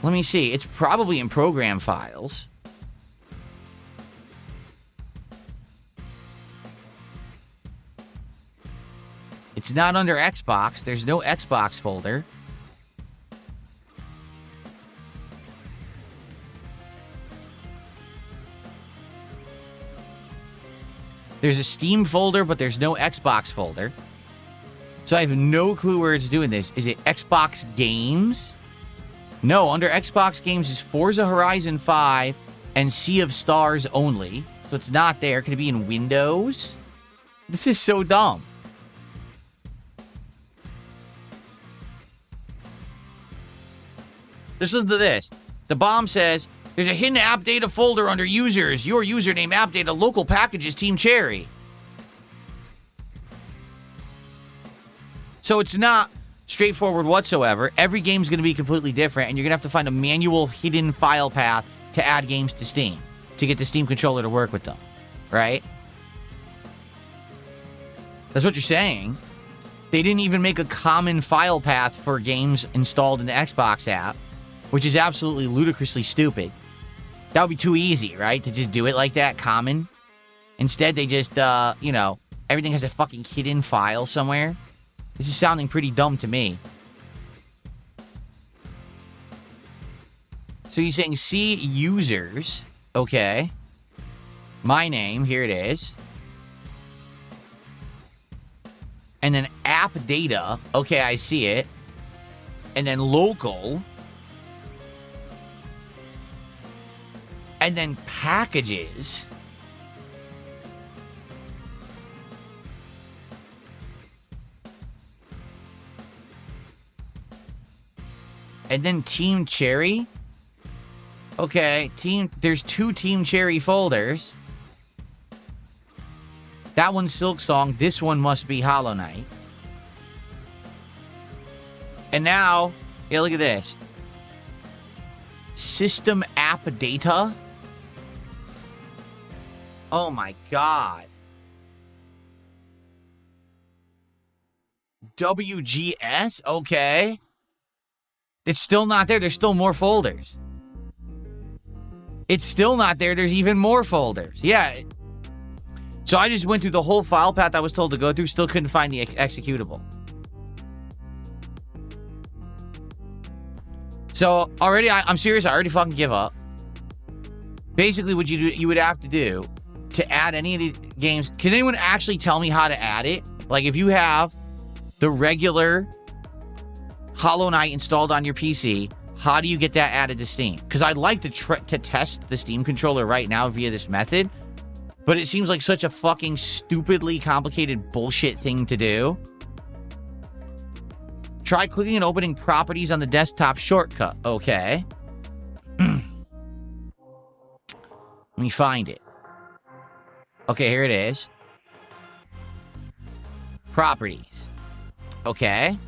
me see. It's probably in program files. It's not under Xbox. There's no Xbox folder. There's a Steam folder, but there's no Xbox folder. So I have no clue where it's doing this. Is it Xbox Games? No, under Xbox Games is Forza Horizon 5 and Sea of Stars only. So it's not there. Could it be in Windows? This is so dumb. Just listen to this. The bomb says, there's a hidden app data folder under users. Your username app data, local packages, Team Cherry. So it's not straightforward whatsoever. Every game's going to be completely different, and you're going to have to find a manual hidden file path to add games to Steam to get the Steam controller to work with them, right? That's what you're saying. They didn't even make a common file path for games installed in the Xbox app, which is absolutely ludicrously stupid. That would be too easy, right? To just do it like that, common. Instead, they just, everything has a fucking hidden file somewhere. This is sounding pretty dumb to me. So you're saying see users. Okay. My name. Here it is. And then app data. Okay, I see it. And then local. And then packages. And then Team Cherry. Okay, there's 2 Team Cherry folders. That one's Silk Song. This one must be Hollow Knight. And now, yeah, look at this. System app data. Oh my god. WGS? Okay. It's still not there. There's still more folders. It's still not there. There's even more folders. Yeah. So I just went through the whole file path I was told to go through. Still couldn't find the executable. So already, I'm serious. I already fucking give up. Basically, what you would have to do to add any of these games. Can anyone actually tell me how to add it? Like if you have the regular Hollow Knight installed on your PC, how do you get that added to Steam? Because I'd like to test the Steam controller right now via this method, but it seems like such a fucking stupidly complicated bullshit thing to do. Try clicking and opening properties on the desktop shortcut. Okay. Let me find it. Okay, here it is. Properties. Okay.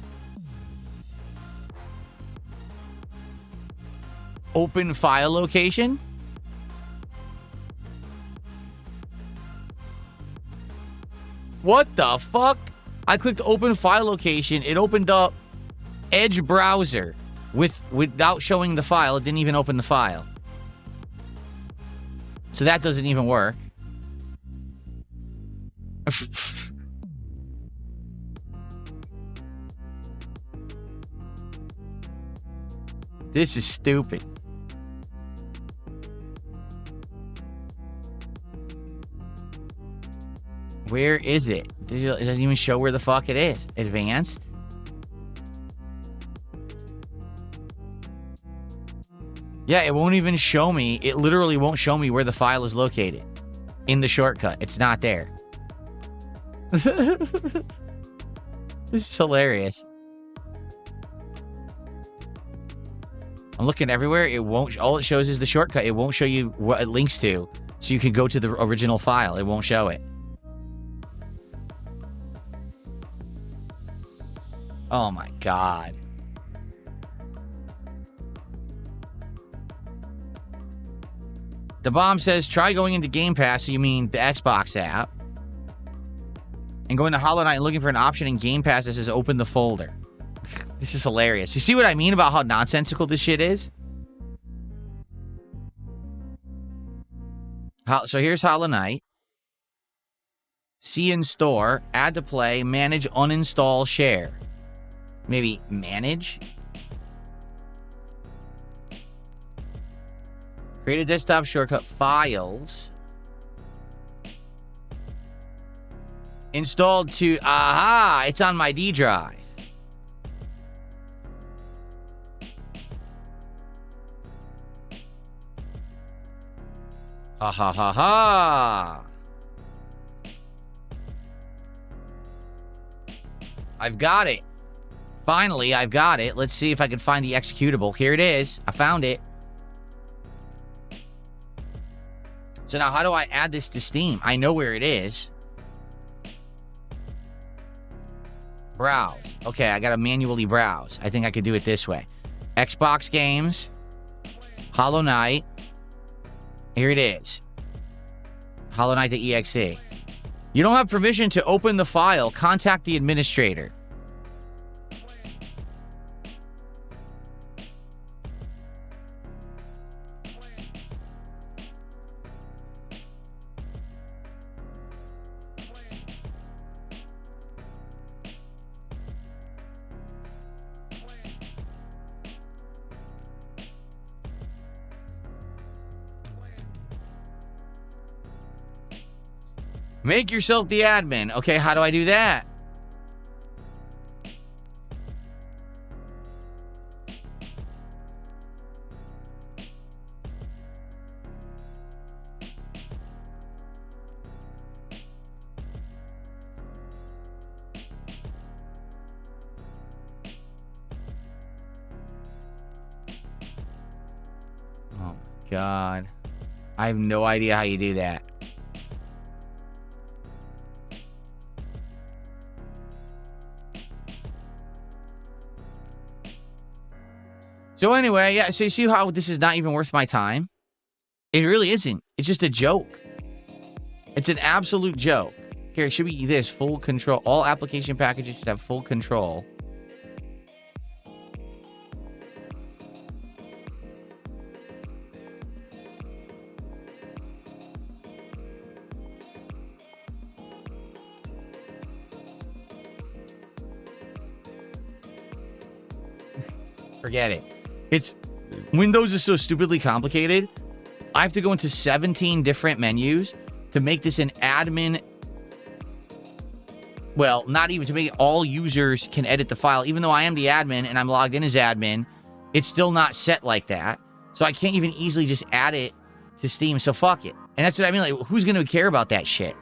Open file location. What the fuck? I clicked open file location. It opened up Edge browser without showing the file. It didn't even open the file. So that doesn't even work. This is stupid. Where is it? It doesn't even show where the fuck it is. Advanced. Yeah, it won't even show me. It literally won't show me where the file is located. In the shortcut. It's not there. This is hilarious. I'm looking everywhere. It won't. All it shows is the shortcut. It won't show you what it links to. So you can go to the original file. It won't show it. Oh my god. The bomb says, try going into Game Pass, so you mean the Xbox app, and going to Hollow Knight and looking for an option in Game Pass that says open the folder. This is hilarious. You see what I mean about how nonsensical this shit is? So here's Hollow Knight. See in store, add to play, manage, uninstall, share. Maybe manage? Create a desktop shortcut, files. Installed to, aha, it's on my D drive. Ha ha ha ha. I've got it. Finally, I've got it. Let's see if I can find the executable. Here it is. I found it. So now how do I add this to Steam? I know where it is. Browse. Okay, I got to manually browse. I think I could do it this way. Xbox games. Hollow Knight. Here it is. Hollow Knight.exe. You don't have permission to open the file. Contact the administrator. Make yourself the admin. Okay, how do I do that? Oh my God. I have no idea how you do that. So anyway, yeah, so you see how this is not even worth my time? It really isn't. It's just a joke. It's an absolute joke. Here, it should be this, full control. All application packages should have full control. Forget it. It's Windows is so stupidly complicated. I have to go into 17 different menus to make this an admin. Well, not even to make it all users can edit the file. Even though I am the admin and I'm logged in as admin, it's still not set like that. So I can't even easily just add it to Steam. So fuck it. And that's what I mean. Like, who's going to care about that shit?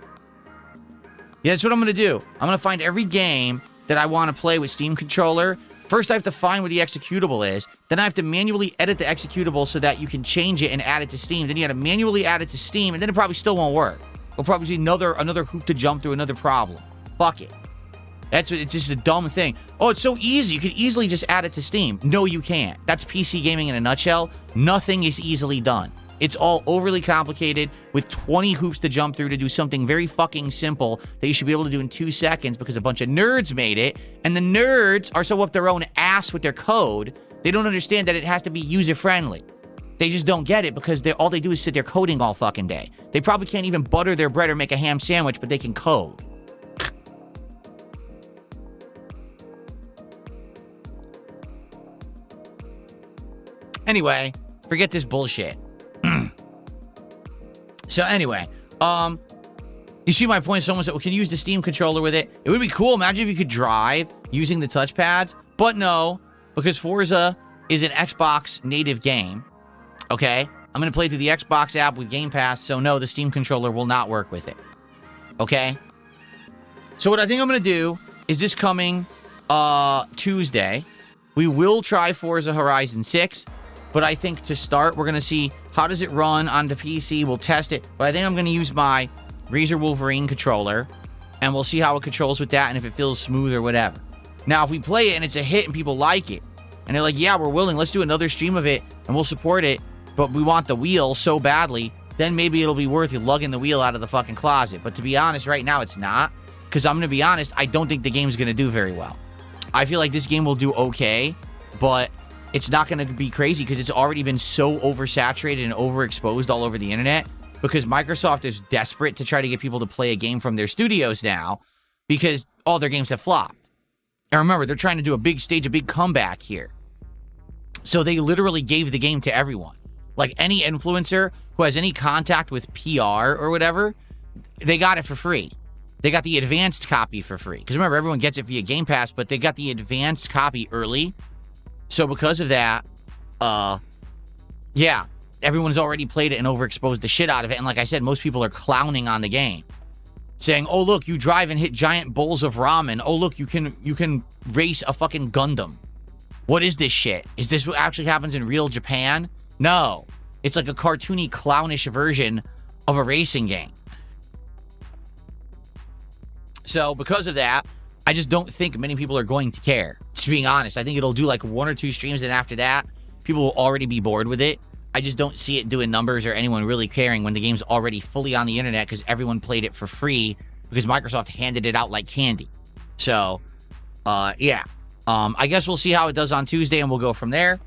Yeah, that's what I'm going to do. I'm going to find every game that I want to play with Steam controller. First, I have to find where the executable is. Then I have to manually edit the executable so that you can change it and add it to Steam. Then you got to manually add it to Steam, and then it probably still won't work. It'll probably be another hoop to jump through, another problem. Fuck it. It's just a dumb thing. Oh, it's so easy. You could easily just add it to Steam. No, you can't. That's PC gaming in a nutshell. Nothing is easily done. It's all overly complicated with 20 hoops to jump through to do something very fucking simple that you should be able to do in 2 seconds because a bunch of nerds made it. And the nerds are so up their own ass with their code, they don't understand that it has to be user-friendly. They just don't get it because all they do is sit there coding all fucking day. They probably can't even butter their bread or make a ham sandwich, but they can code. Anyway, forget this bullshit. So anyway, you see my point? Someone said we can use the Steam controller with it. It would be cool. Imagine if you could drive using the touchpads. But no, because Forza is an Xbox native game. Okay? I'm going to play through the Xbox app with Game Pass. So no, the Steam controller will not work with it. Okay? So what I think I'm going to do is this coming Tuesday, we will try Forza Horizon 6. But I think to start, we're going to see how does it run on the PC. We'll test it. But I think I'm going to use my Razer Wolverine controller. And we'll see how it controls with that and if it feels smooth or whatever. Now, if we play it and it's a hit and people like it. And they're like, yeah, we're willing. Let's do another stream of it. And we'll support it. But we want the wheel so badly. Then maybe it'll be worth you lugging the wheel out of the fucking closet. But to be honest, right now, it's not. Because I'm going to be honest, I don't think the game's going to do very well. I feel like this game will do okay. But it's not going to be crazy because it's already been so oversaturated and overexposed all over the internet because Microsoft is desperate to try to get people to play a game from their studios now because all their games have flopped. And remember, they're trying to do a big stage, a big comeback here. So they literally gave the game to everyone. Like any influencer who has any contact with PR or whatever, they got it for free. They got the advanced copy for free. Because remember, everyone gets it via Game Pass, but they got the advanced copy early. So because of that, yeah, everyone's already played it and overexposed the shit out of it. And like I said, most people are clowning on the game, saying, "Oh, look, you drive and hit giant bowls of ramen. Oh, look, you can race a fucking Gundam. What is this shit? Is this what actually happens in real Japan?" No. It's like a cartoony, clownish version of a racing game. So because of that, I just don't think many people are going to care. Just being honest, I think it'll do like 1 or 2 streams, and after that, people will already be bored with it. I just don't see it doing numbers or anyone really caring when the game's already fully on the internet because everyone played it for free because Microsoft handed it out like candy. So, yeah. I guess we'll see how it does on Tuesday, and we'll go from there.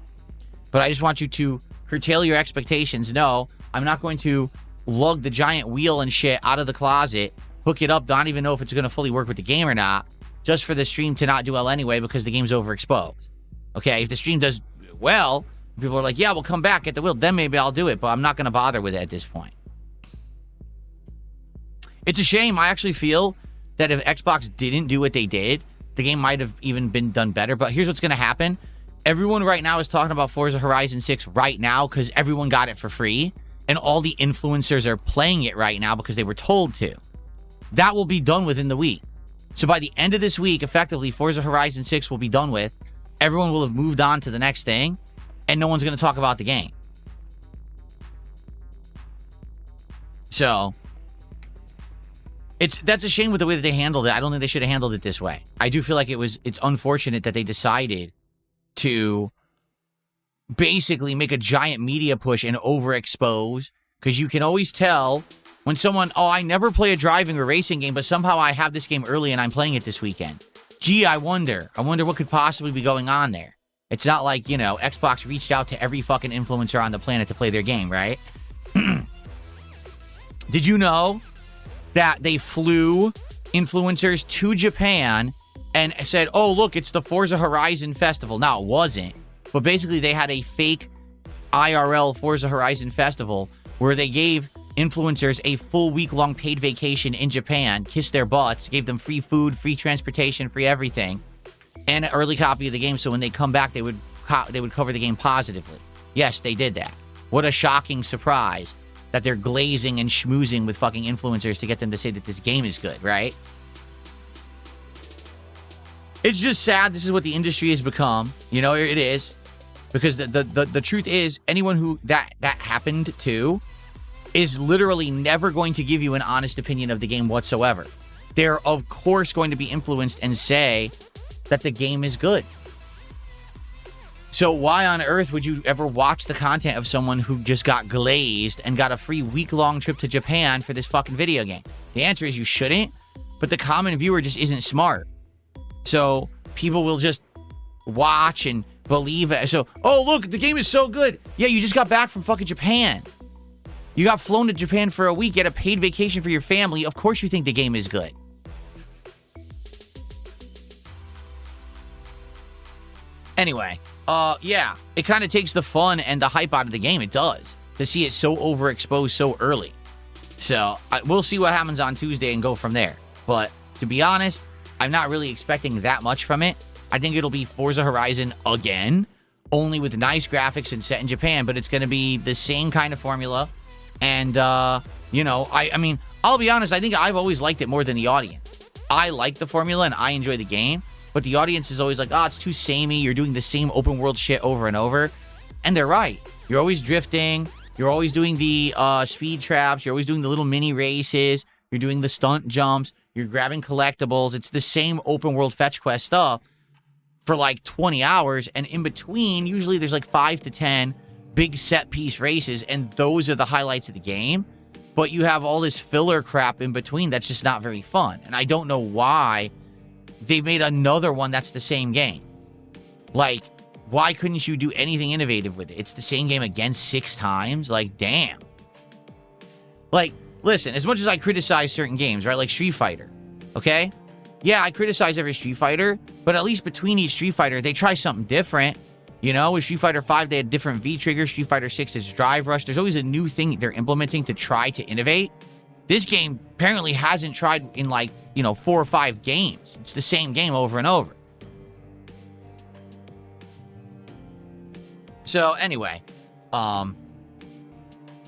But I just want you to curtail your expectations. No, I'm not going to lug the giant wheel and shit out of the closet, hook it up, don't even know if it's going to fully work with the game or not, just for the stream to not do well anyway because the game's overexposed. Okay, if the stream does well, people are like, yeah, we'll come back, get the wheel, then maybe I'll do it, but I'm not going to bother with it at this point. It's a shame. I actually feel that if Xbox didn't do what they did, the game might have even been done better, but here's what's going to happen. Everyone right now is talking about Forza Horizon 6 right now because everyone got it for free, and all the influencers are playing it right now because they were told to. That will be done within the week. So by the end of this week, effectively, Forza Horizon 6 will be done with. Everyone will have moved on to the next thing, and no one's going to talk about the game. So, that's a shame with the way that they handled it. I don't think they should have handled it this way. I do feel like it's unfortunate that they decided to basically make a giant media push and overexpose, because you can always tell when someone, oh, I never play a driving or racing game, but somehow I have this game early and I'm playing it this weekend. Gee, I wonder what could possibly be going on there. It's not like, Xbox reached out to every fucking influencer on the planet to play their game, right? Did you know that they flew influencers to Japan and said, oh, look, it's the Forza Horizon Festival? Now, it wasn't. But basically, they had a fake IRL Forza Horizon Festival where they gave influencers a full week-long paid vacation in Japan, kissed their butts, gave them free food, free transportation, free everything, and an early copy of the game, so when they come back, they would cover the game positively. Yes, they did that. What a shocking surprise that they're glazing and schmoozing with fucking influencers to get them to say that this game is good, right? It's just sad. This is what the industry has become. It is. Because the truth is, anyone who that happened to is literally never going to give you an honest opinion of the game whatsoever. They're, of course, going to be influenced and say that the game is good. So why on earth would you ever watch the content of someone who just got glazed and got a free week-long trip to Japan for this fucking video game? The answer is you shouldn't, but the common viewer just isn't smart. So people will just watch and believe it. So, oh, look, the game is so good. Yeah, you just got back from fucking Japan. You got flown to Japan for a week, you had a paid vacation for your family. Of course you think the game is good. Anyway, yeah, it kind of takes the fun and the hype out of the game. It does. To see it so overexposed so early. So, we'll see what happens on Tuesday and go from there. But, to be honest, I'm not really expecting that much from it. I think it'll be Forza Horizon again, only with nice graphics and set in Japan, but it's going to be the same kind of formula. And, I mean, I'll be honest, I think I've always liked it more than the audience. I like the formula and I enjoy the game, but the audience is always like, oh, it's too samey, you're doing the same open world shit over and over. And they're right. You're always drifting, you're always doing the speed traps, you're always doing the little mini races, you're doing the stunt jumps, you're grabbing collectibles. It's the same open world fetch quest stuff for like 20 hours, and in between, usually there's like 5 to 10 big set piece races, and those are the highlights of the game. But you have all this filler crap in between that's just not very fun. And I don't know why they made another one that's the same game. Like, why couldn't you do anything innovative with it? It's the same game again 6 times? Like, damn. Like, listen, as much as I criticize certain games, right? Like Street Fighter, okay? Yeah, I criticize every Street Fighter, but at least between each Street Fighter, they try something different. With Street Fighter 5, they had different V-triggers. Street Fighter 6 is Drive Rush. There's always a new thing they're implementing to try to innovate. This game apparently hasn't tried in 4 or 5 games. It's the same game over and over. So anyway,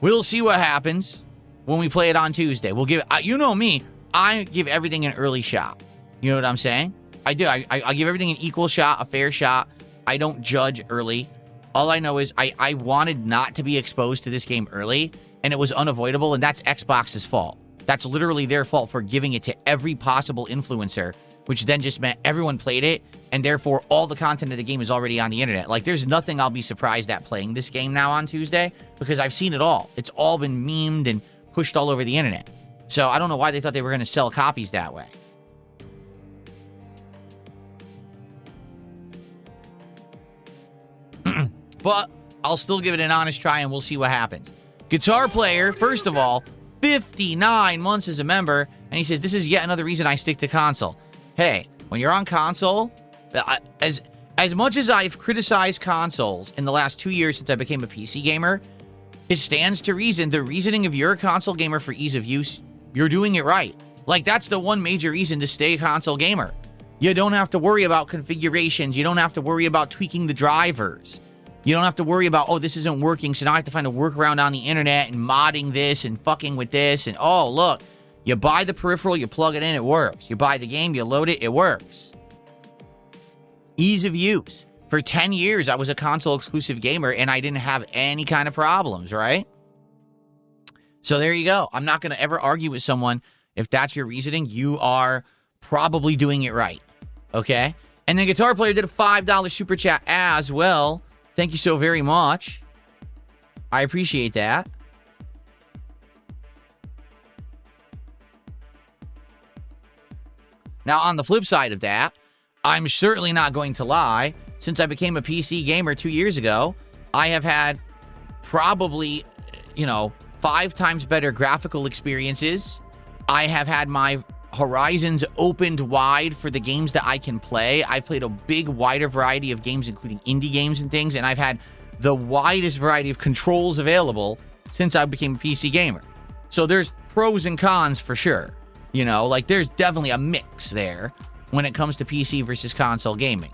We'll see what happens when we play it on Tuesday. We'll give you know me, I give everything an early shot. You know what I'm saying? I do. I give everything an equal shot, a fair shot. I don't judge early. All I know is I wanted not to be exposed to this game early, and it was unavoidable, and that's Xbox's fault. That's literally their fault for giving it to every possible influencer, which then just meant everyone played it, and therefore all the content of the game is already on the internet. Like, there's nothing I'll be surprised at playing this game now on Tuesday, because I've seen it all. It's all been memed and pushed all over the internet. So I don't know why they thought they were going to sell copies that way. But I'll still give it an honest try, and we'll see what happens. Guitar Player, first of all, 59 months as a member, and he says, this is yet another reason I stick to console. Hey, when you're on console, as much as I've criticized consoles in the last 2 years since I became a PC gamer, it stands to reason, the reasoning of you're a console gamer for ease of use, you're doing it right. Like, that's the one major reason to stay a console gamer. You don't have to worry about configurations. You don't have to worry about tweaking the drivers. You don't have to worry about, oh, this isn't working, so now I have to find a workaround on the internet and modding this and fucking with this. And, oh, look, you buy the peripheral, you plug it in, it works. You buy the game, you load it, it works. Ease of use. For 10 years, I was a console-exclusive gamer, and I didn't have any kind of problems, right? So there you go. I'm not going to ever argue with someone. If that's your reasoning, you are probably doing it right, okay? And then Guitar Player did a $5 super chat as well. Thank you so very much. I appreciate that. Now, on the flip side of that, I'm certainly not going to lie. Since I became a PC gamer 2 years ago, I have had probably, 5 times better graphical experiences. I have had my horizons opened wide for the games that I can play. I've played a big, wider variety of games, including indie games and things, and I've had the widest variety of controls available since I became a PC gamer. So there's pros and cons for sure. There's definitely a mix there when it comes to PC versus console gaming.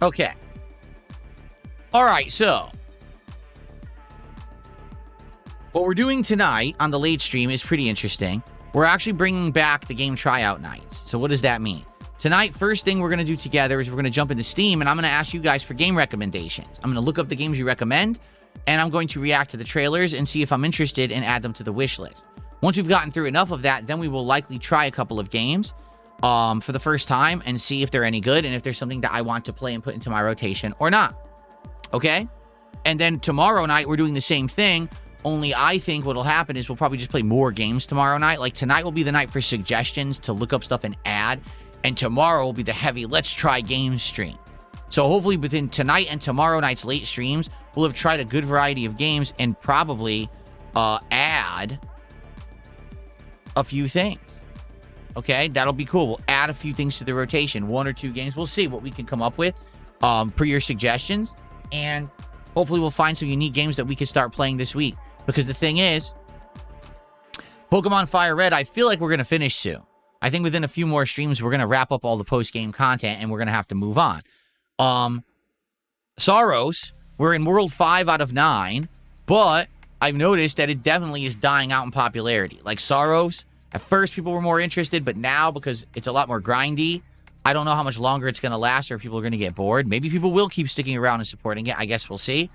Okay. All right, so what we're doing tonight on the late stream is pretty interesting. We're actually bringing back the game tryout nights. So what does that mean? Tonight, first thing we're going to do together is we're going to jump into Steam, and I'm going to ask you guys for game recommendations. I'm going to look up the games you recommend, and I'm going to react to the trailers and see if I'm interested and add them to the wish list. Once we've gotten through enough of that, then we will likely try a couple of games for the first time and see if they're any good and if there's something that I want to play and put into my rotation or not. Okay? And then tomorrow night, we're doing the same thing. Only I think what'll happen is we'll probably just play more games tomorrow night. Like, tonight will be the night for suggestions to look up stuff and add. And tomorrow will be the heavy let's try games stream. So hopefully within tonight and tomorrow night's late streams, we'll have tried a good variety of games and probably add a few things. Okay? That'll be cool. We'll add a few things to the rotation. 1 or 2 games. We'll see what we can come up with per your suggestions. And hopefully we'll find some unique games that we can start playing this week. Because the thing is, Pokemon Fire Red, I feel like we're going to finish soon. I think within a few more streams, we're going to wrap up all the post-game content, and we're going to have to move on. Saros, we're in World 5 out of 9, but I've noticed that it definitely is dying out in popularity. Like, Saros, at first people were more interested, but now, because it's a lot more grindy, I don't know how much longer it's going to last or if people are going to get bored. Maybe people will keep sticking around and supporting it. I guess we'll see.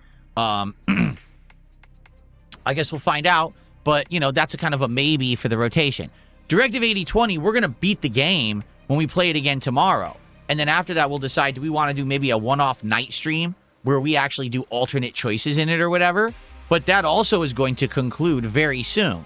I guess we'll find out, but, that's a kind of a maybe for the rotation. Directive 8020, we're going to beat the game when we play it again tomorrow. And then after that, we'll decide, do we want to do maybe a one-off night stream where we actually do alternate choices in it or whatever? But that also is going to conclude very soon.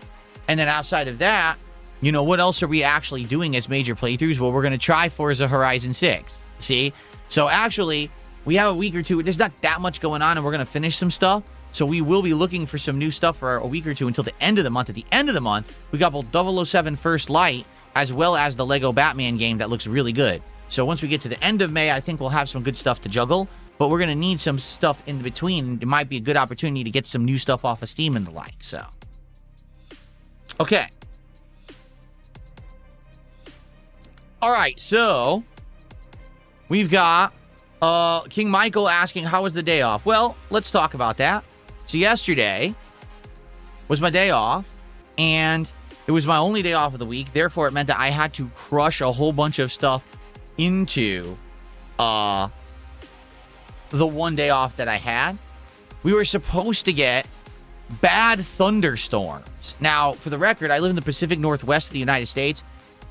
And then outside of that, what else are we actually doing as major playthroughs? Well, we're going to try Forza Horizon 6. See? So actually, we have a week or two. There's not that much going on, and we're going to finish some stuff. So we will be looking for some new stuff for a week or two until the end of the month. At the end of the month, we got both 007 First Light as well as the Lego Batman game that looks really good. So once we get to the end of May, I think we'll have some good stuff to juggle. But we're going to need some stuff in between. It might be a good opportunity to get some new stuff off of Steam and the like. So, okay. All right, so we've got King Michael asking, how was the day off? Well, let's talk about that. So yesterday was my day off, and it was my only day off of the week. Therefore, it meant that I had to crush a whole bunch of stuff into the one day off that I had. We were supposed to get bad thunderstorms. Now, for the record, I live in the Pacific Northwest of the United States.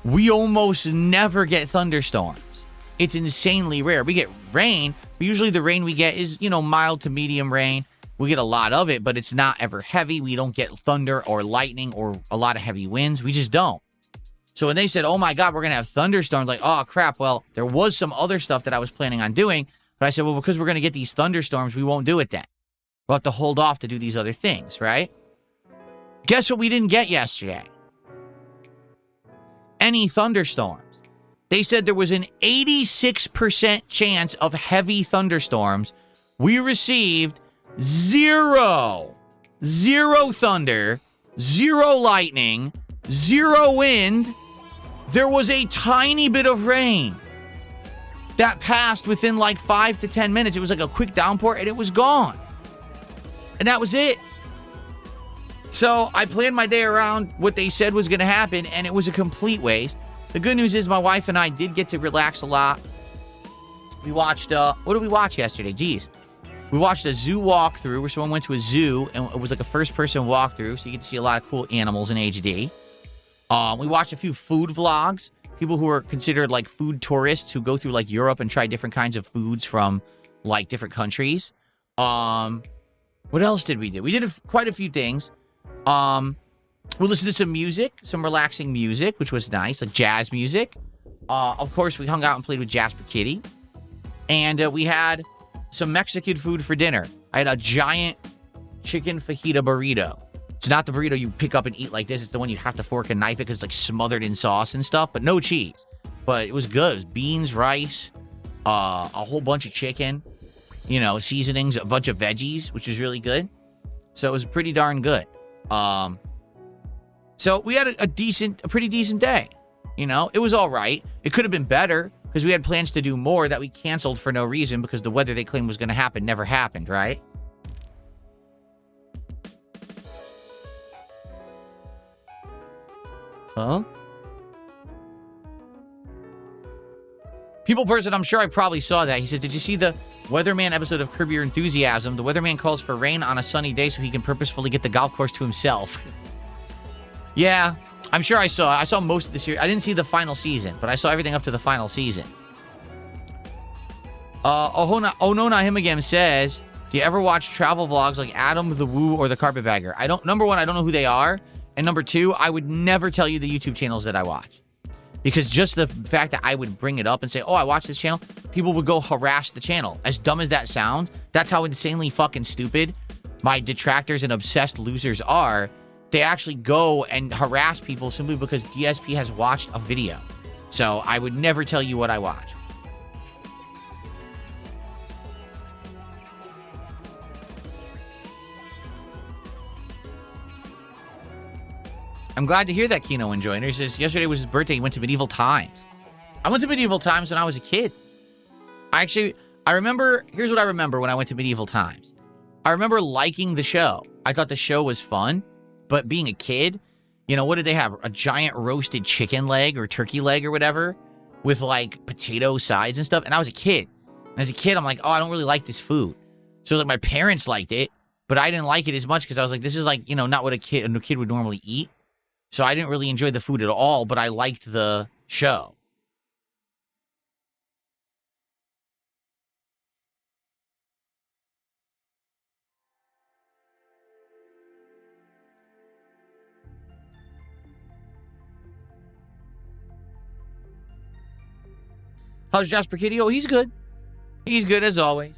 We almost never get thunderstorms. It's insanely rare. We get rain, but usually the rain we get is, mild to medium rain. We get a lot of it, but it's not ever heavy. We don't get thunder or lightning or a lot of heavy winds. We just don't. So when they said, oh my God, we're going to have thunderstorms, like, oh crap, well, there was some other stuff that I was planning on doing, but I said, well, because we're going to get these thunderstorms, we won't do it then. We'll have to hold off to do these other things, right? Guess what we didn't get yesterday? Any thunderstorms. They said there was an 86% chance of heavy thunderstorms. We received zero thunder, zero lightning, zero wind. There was a tiny bit of rain that passed within like 5 to 10 minutes. It was like a quick downpour and it was gone. And that was it. So I planned my day around what they said was going to happen, and it was a complete waste. The good news is my wife and I did get to relax a lot. We watched, what did we watch yesterday? Jeez. We watched a zoo walkthrough where someone went to a zoo, and it was like a first-person walkthrough, so you get to see a lot of cool animals in HD. We watched a few food vlogs. People who are considered like food tourists who go through like Europe and try different kinds of foods from like different countries. What else did we do? We did quite a few things. We listened to some music, some relaxing music, which was nice, like jazz music. Of course, we hung out and played with Jasper Kitty. And we had some Mexican food for dinner. I had a giant chicken fajita burrito. It's not the burrito you pick up and eat like this. It's the one you have to fork and knife it because it's like smothered in sauce and stuff, but no cheese. But it was good. It was beans, rice, a whole bunch of chicken, seasonings, a bunch of veggies, which was really good. So it was pretty darn good. So we had a pretty decent day. It was all right. It could have been better because we had plans to do more that we canceled for no reason because the weather they claimed was going to happen never happened, right? Huh? People person, I'm sure I probably saw that. He says, did you see the Weatherman episode of Curb Your Enthusiasm? The Weatherman calls for rain on a sunny day so he can purposefully get the golf course to himself. Yeah, I'm sure I saw. I saw most of the series. I didn't see the final season, but I saw everything up to the final season. Not him again says, do you ever watch travel vlogs like Adam, the Woo, or the Carpetbagger? Number one, I don't know who they are. And number two, I would never tell you the YouTube channels that I watch. Because just the fact that I would bring it up and say, oh, I watch this channel, people would go harass the channel. As dumb as that sounds, that's how insanely fucking stupid my detractors and obsessed losers are. They actually go and harass people simply because DSP has watched a video. So I would never tell you what I watch. I'm glad to hear that Kino enjoyed it. He says, yesterday was his birthday. He went to Medieval Times. I went to Medieval Times when I was a kid. I remember, here's what I remember when I went to Medieval Times. I remember liking the show. I thought the show was fun, but being a kid, what did they have? A giant roasted chicken leg or turkey leg or whatever with like potato sides and stuff. And I was a kid. And as a kid, I'm like, oh, I don't really like this food. So like my parents liked it, but I didn't like it as much because I was like, this is like, not what a kid would normally eat. So I didn't really enjoy the food at all, but I liked the show. How's Jasper Kitty? Oh, he's good. He's good as always.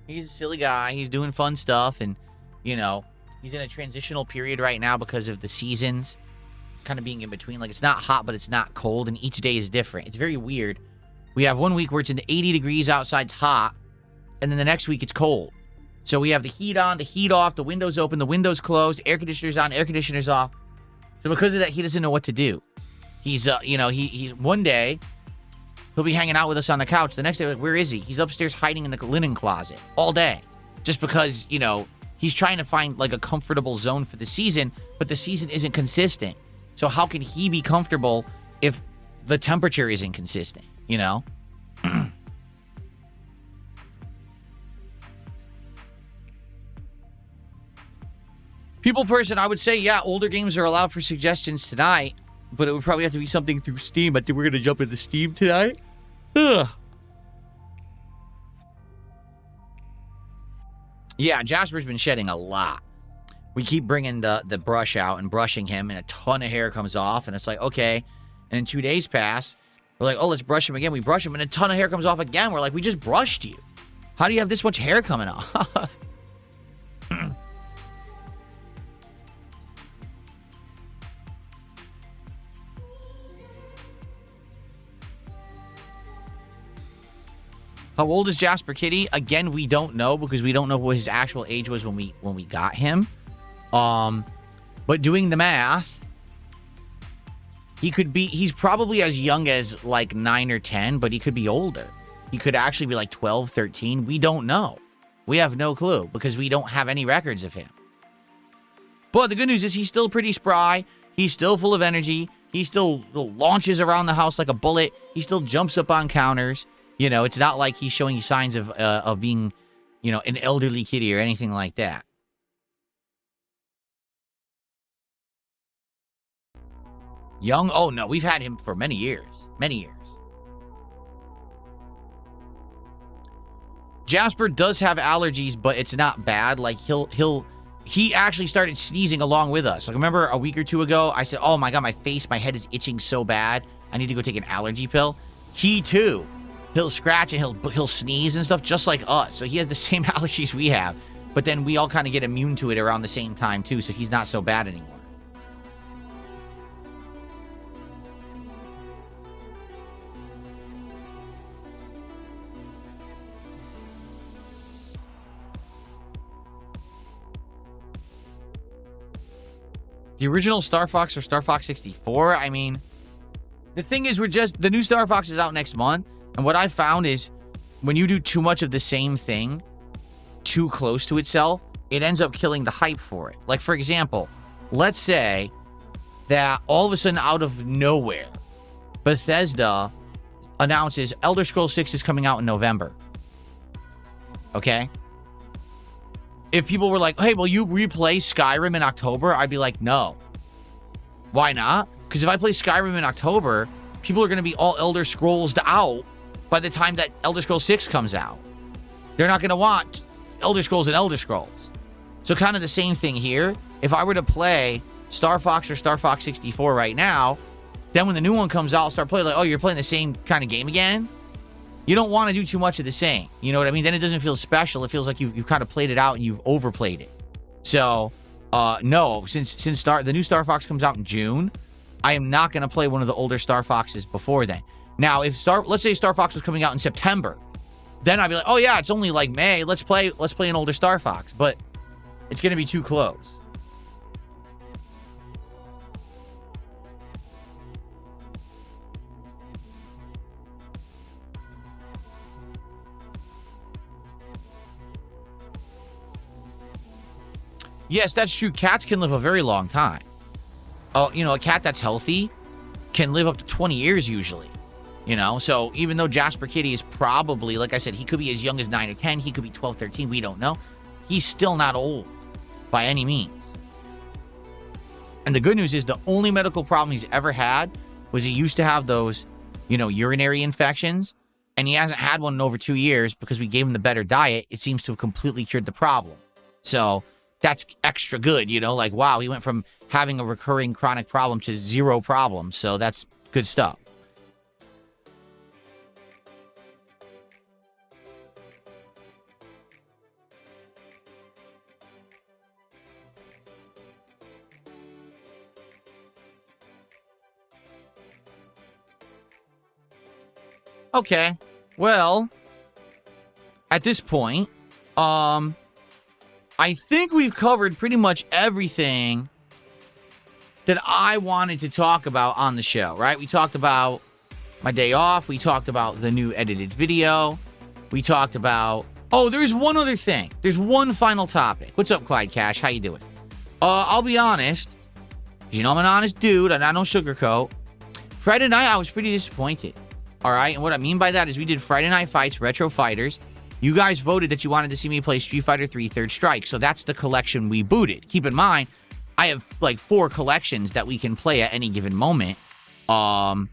He's a silly guy. He's doing fun stuff. And, he's in a transitional period right now because of the seasons kind of being in between. Like, it's not hot, but it's not cold. And each day is different. It's very weird. We have one week where it's in 80 degrees outside, it's hot. And then the next week it's cold. So we have the heat on, the heat off, the windows open, the windows closed, air conditioners on, air conditioners off. So because of that, he doesn't know what to do. He's, he's one day, He'll be hanging out with us on the couch. The next day, like, where is he? He's upstairs hiding in the linen closet all day. Just because, you know, he's trying to find, like, a comfortable zone for the season, but the season isn't consistent. So how can he be comfortable if the temperature isn't consistent, you know? People person, I would say, yeah, older games are allowed for suggestions tonight, but it would probably have to be something through Steam. I think we're going to jump into Steam tonight. Ugh. Yeah, Jasper's been shedding a lot. We keep bringing the brush out and brushing him, and a ton of hair comes off, and it's like, okay. And then 2 days pass. We're like, oh, let's brush him again. We brush him, and a ton of hair comes off again. We're like, we just brushed you. How do you have this much hair coming off? How old is Jasper Kitty? Again, we don't know because we don't know what his actual age was when we got him. But doing the math, he's probably as young as like 9 or 10, but he could be older. He could actually be like 12, 13. We don't know. We have no clue because we don't have any records of him. But the good news is he's still pretty spry. He's still full of energy. He still launches around the house like a bullet. He still jumps up on counters. You know, it's not like he's showing you signs of being, you know, an elderly kitty or anything like that. Young? Oh, no. We've had him for many years. Many years. Jasper does have allergies, but it's not bad. Like, he actually started sneezing along with us. Like, remember a week or two ago, I said, oh, my God, my head is itching so bad. I need to go take an allergy pill. He, too. He'll scratch and he'll sneeze and stuff just like us. So he has the same allergies we have. But then we all kind of get immune to it around the same time, too. So he's not so bad anymore. The original Star Fox or Star Fox 64, I mean, the thing is, the new Star Fox is out next month. And what I found is when you do too much of the same thing too close to itself, it ends up killing the hype for it. Like, for example, let's say that all of a sudden out of nowhere, Bethesda announces Elder Scrolls 6 is coming out in November. Okay? If people were like, hey, will you replay Skyrim in October? I'd be like, no. Why not? Because if I play Skyrim in October, people are going to be all Elder Scrolls out by the time that Elder Scrolls 6 comes out. They're not going to want Elder Scrolls and Elder Scrolls. So kind of the same thing here. If I were to play Star Fox or Star Fox 64 right now, then when the new one comes out, I'll start playing like, oh, you're playing the same kind of game again? You don't want to do too much of the same. You know what I mean? Then it doesn't feel special. It feels like you've kind of played it out and you've overplayed it. So, no, since the new Star Fox comes out in June, I am not going to play one of the older Star Foxes before then. Now, let's say Star Fox was coming out in September, then I'd be like, oh yeah, it's only like May. Let's play an older Star Fox. But it's going to be too close. Yes, that's true. Cats can live a very long time. Oh, you know, a cat that's healthy can live up to 20 years usually. You know, so even though Jasper Kitty is probably, like I said, he could be as young as 9 or 10. He could be 12, 13. We don't know. He's still not old by any means. And the good news is the only medical problem he's ever had was he used to have those, you know, urinary infections. And he hasn't had one in over 2 years because we gave him the better diet. It seems to have completely cured the problem. So that's extra good, you know, like, wow, he went from having a recurring chronic problem to 0 problems. So that's good stuff. Okay, well, at this point, I think we've covered pretty much everything that I wanted to talk about on the show, right? We talked about my day off. We talked about the new edited video. We talked about... Oh, there's one other thing. There's one final topic. What's up, Clyde Cash? How you doing? I'll be honest. You know I'm an honest dude, and I don't sugarcoat. Friday night, I was pretty disappointed. All right? And what I mean by that is we did Friday Night Fights, Retro Fighters. You guys voted that you wanted to see me play Street Fighter 3 Third Strike, so that's the collection we booted. Keep in mind, I have like 4 collections that we can play at any given moment. And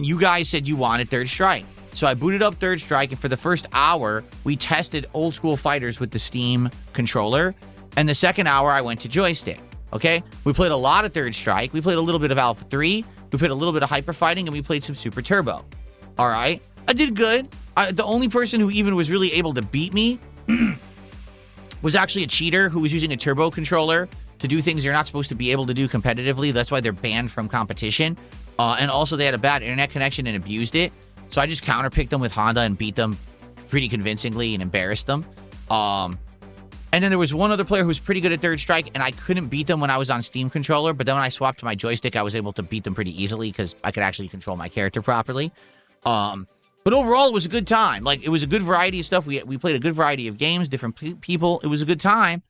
you guys said you wanted Third Strike. So I booted up Third Strike, and for the first hour, we tested old school fighters with the Steam controller. And the second hour, I went to joystick. Okay? We played a lot of Third Strike. We played a little bit of Alpha 3. We played a little bit of Hyper Fighting, and we played some Super Turbo. All right? I did good. The only person who even was really able to beat me was actually a cheater who was using a turbo controller to do things you're not supposed to be able to do competitively. That's why they're banned from competition. And also, they had a bad internet connection and abused it. So I just counterpicked them with Honda and beat them pretty convincingly and embarrassed them. And then there was one other player who was pretty good at Third Strike, and I couldn't beat them when I was on Steam controller. But then when I swapped to my joystick, I was able to beat them pretty easily because I could actually control my character properly. But overall, it was a good time. Like, it was a good variety of stuff. We played a good variety of games, different people. It was a good time.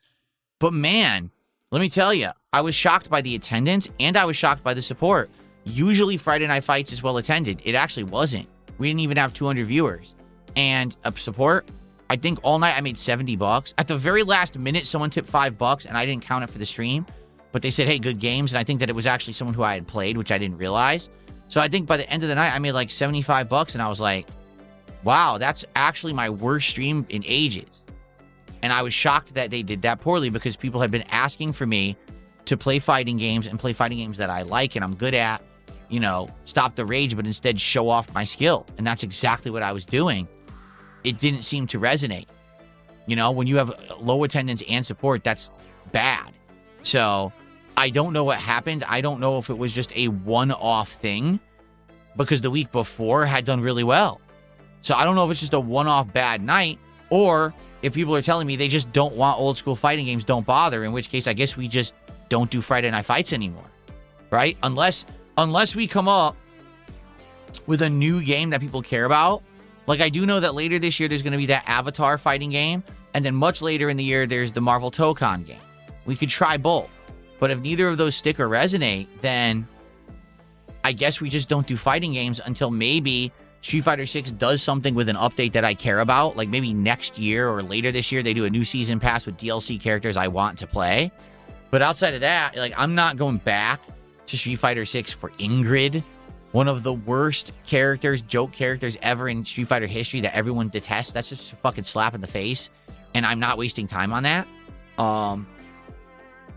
But man, let me tell you, I was shocked by the attendance, and I was shocked by the support. Usually, Friday Night Fights is well attended. It actually wasn't. We didn't even have 200 viewers. And support, I think all night I made $70. At the very last minute, someone tipped $5, and I didn't count it for the stream. But they said, hey, good games. And I think that it was actually someone who I had played, which I didn't realize. So I think by the end of the night, I made like $75, and I was like, wow, that's actually my worst stream in ages. And I was shocked that they did that poorly because people had been asking for me to play fighting games and play fighting games that I like and I'm good at, you know, stop the rage, but instead show off my skill. And that's exactly what I was doing. It didn't seem to resonate. You know, when you have low attendance and support, that's bad. So I don't know what happened. I don't know if it was just a one-off thing because the week before had done really well. So I don't know if it's just a one-off bad night or if people are telling me they just don't want old school fighting games, don't bother, in which case I guess we just don't do Friday Night Fights anymore, right? Unless we come up with a new game that people care about. Like I do know that later this year there's going to be that Avatar fighting game, and then much later in the year there's the Marvel Tokon game. We could try both. But if neither of those stick or resonate, then I guess we just don't do fighting games until maybe Street Fighter 6 does something with an update that I care about. Like maybe next year or later this year, they do a new season pass with DLC characters I want to play. But outside of that, like I'm not going back to Street Fighter 6 for Ingrid, one of the worst characters, joke characters ever in Street Fighter history that everyone detests. That's just a fucking slap in the face. And I'm not wasting time on that.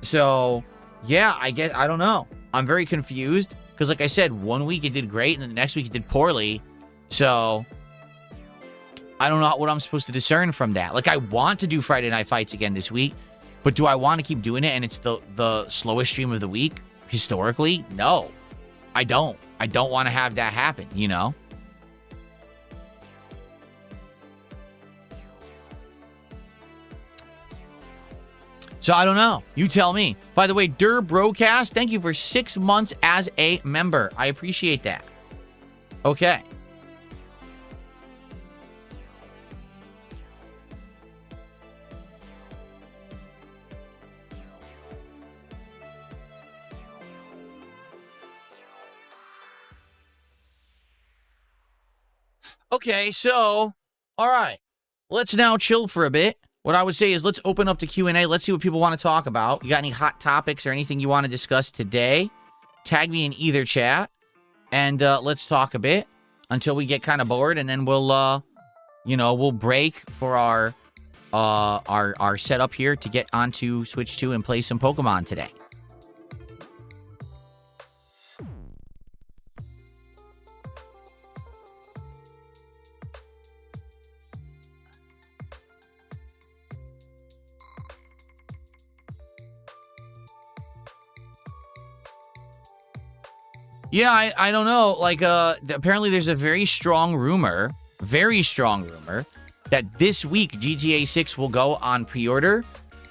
So yeah, I guess, I don't know. I'm very confused because like I said, one week it did great and then the next week it did poorly. So I don't know what I'm supposed to discern from that. Like I want to do Friday Night Fights again this week, but do I want to keep doing it and it's the slowest stream of the week historically? No, I don't. I don't want to have that happen, you know? So I don't know. You tell me. By the way, Broadcast, thank you for 6 months as a member. I appreciate that. Okay. Okay, so, all right. Let's now chill for a bit. What I would say is let's open up the Q&A. Let's see what people want to talk about. You got any hot topics or anything you want to discuss today? Tag me in either chat, and let's talk a bit until we get kind of bored, and then we'll, we'll break for our setup here to get onto Switch 2 and play some Pokemon today. Yeah, I don't know. Like, apparently there's a very strong rumor that this week GTA 6 will go on pre-order.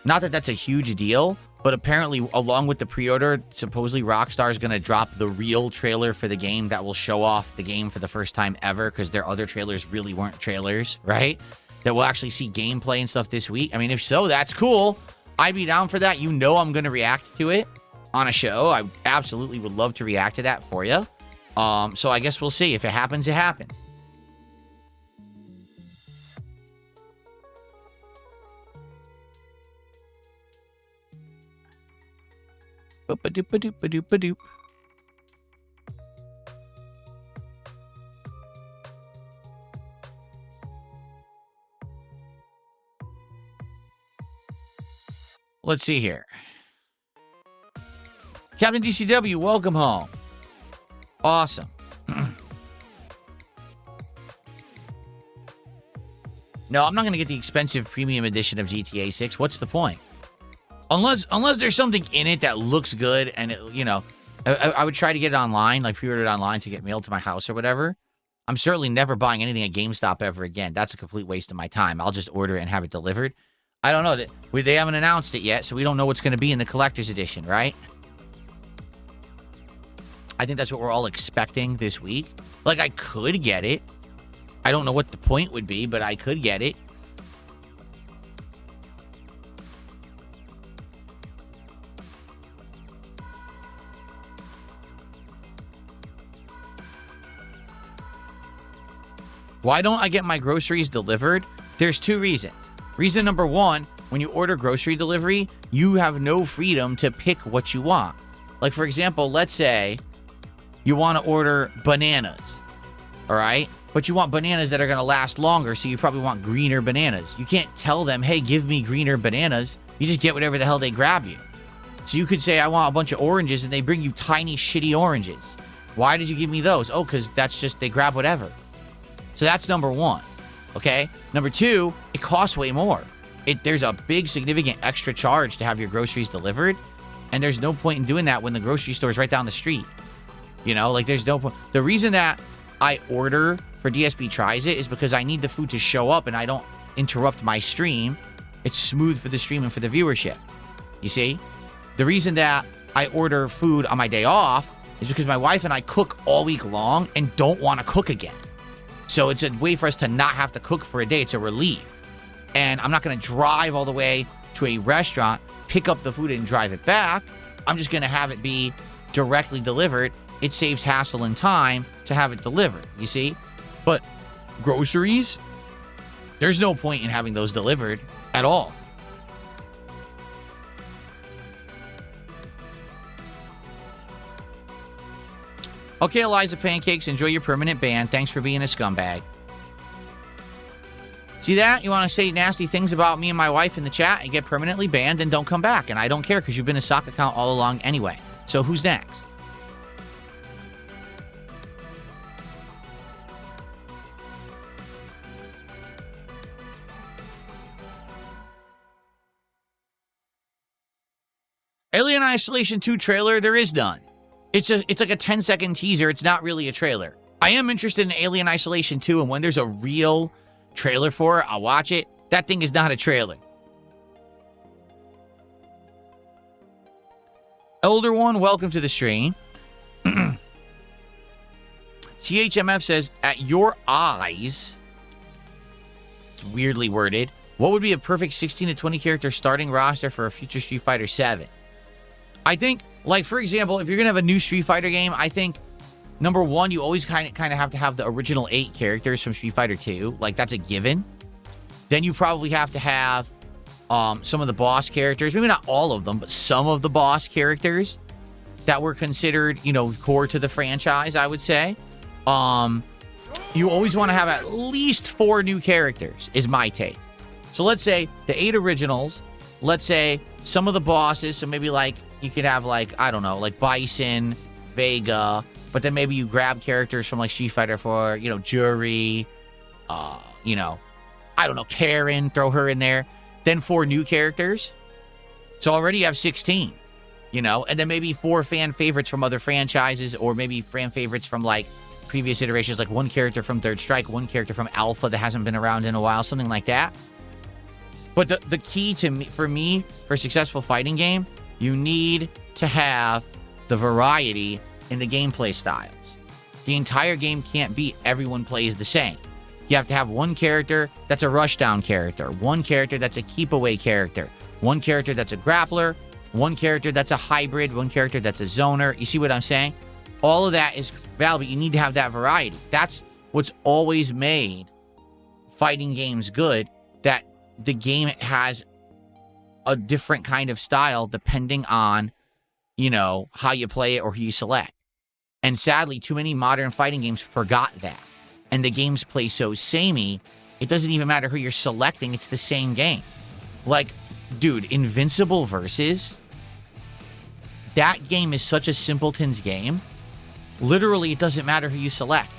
Not that that's a huge deal, But apparently, along with the pre-order, supposedly Rockstar is going to drop the real trailer for the game that will show off the game for the first time ever, because their other trailers really weren't trailers, right? That we'll actually see gameplay and stuff this week. I mean, if so, that's cool. I'd be down for that. You know I'm going to react to it on a show. I absolutely would love to react to that for you. So I guess we'll see. If it happens, it happens. Boop-a-doop-a-doop-a-doop-a-doop. Let's see here. Captain DCW, welcome home. Awesome. No, I'm not going to get the expensive premium edition of GTA 6. What's the point? Unless there's something in it that looks good, and it, you know, I would try to get it online, like pre-order it online to get mailed to my house or whatever. I'm certainly never buying anything at GameStop ever again. That's a complete waste of my time. I'll just order it and have it delivered. I don't know. They haven't announced it yet, so we don't know what's going to be in the collector's edition, right? I think that's what we're all expecting this week. Like, I could get it. I don't know what the point would be, but I could get it. Why don't I get my groceries delivered? There's two reasons. Reason number one, when you order grocery delivery, you have no freedom to pick what you want. Like, for example, let's say you want to order bananas, all right? But you want bananas that are going to last longer, so you probably want greener bananas. You can't tell them, hey, give me greener bananas. You just get whatever the hell they grab you. So you could say, I want a bunch of oranges, and they bring you tiny, shitty oranges. Why did you give me those? Oh, because that's just, they grab whatever. So that's number one, okay? Number two, it costs way more. There's a big, significant extra charge to have your groceries delivered, and there's no point in doing that when the grocery store is right down the street. You know, like, there's no point. The reason that I order for DSP Tries It is because I need the food to show up and I don't interrupt my stream. It's smooth for the stream and for the viewership. You see? The reason that I order food on my day off is because my wife and I cook all week long and don't want to cook again. So it's a way for us to not have to cook for a day. It's a relief. And I'm not going to drive all the way to a restaurant, pick up the food and drive it back. I'm just going to have it be directly delivered. It saves hassle and time to have it delivered, you see? But groceries, there's no point in having those delivered at all. Okay, Eliza Pancakes, enjoy your permanent ban. Thanks for being a scumbag. See that? You want to say nasty things about me and my wife in the chat and get permanently banned and don't come back. And I don't care because you've been a sock account all along anyway. So who's next? Alien Isolation 2 trailer, there is none. It's like a 10-second teaser. It's not really a trailer. I am interested in Alien Isolation 2, and when there's a real trailer for it, I'll watch it. That thing is not a trailer. Elder One, welcome to the stream. CHMF says, at your eyes, it's weirdly worded, what would be a perfect 16 to 20 character starting roster for a future Street Fighter 7? I think, like, for example, if you're going to have a new Street Fighter game, I think, number one, you always kind of have to have the original 8 characters from Street Fighter 2. Like, that's a given. Then you probably have to have some of the boss characters. Maybe not all of them, but some of the boss characters that were considered, you know, core to the franchise, I would say. You always want to have at least 4 new characters, is my take. So let's say the 8 originals. Let's say some of the bosses. So maybe, like, you could have, like, I don't know, like Bison, Vega, but then maybe you grab characters from, like, Street Fighter 4, you know, Jury, you know, I don't know, Karen, throw her in there. Then 4 new characters. So already you have 16, you know, and then maybe 4 fan favorites from other franchises, or maybe fan favorites from, like, previous iterations, like 1 character from Third Strike, 1 character from Alpha that hasn't been around in a while, something like that. But the key to me, for a successful fighting game, You need to have the variety in the gameplay styles. The entire game can't be everyone plays the same. You have to have one character that's a rushdown character, one character that's a keep away character, one character that's a grappler, one character that's a hybrid, one character that's a zoner. You see what I'm saying? All of that is valid, but you need to have that variety. That's what's always made fighting games good, that the game has a different kind of style depending on, you know, how you play it or who you select. And sadly, too many modern fighting games forgot that. And the games play so samey, it doesn't even matter who you're selecting, it's the same game. Like, dude, Invincible Versus, that game is such a simpleton's game. Literally, it doesn't matter who you select.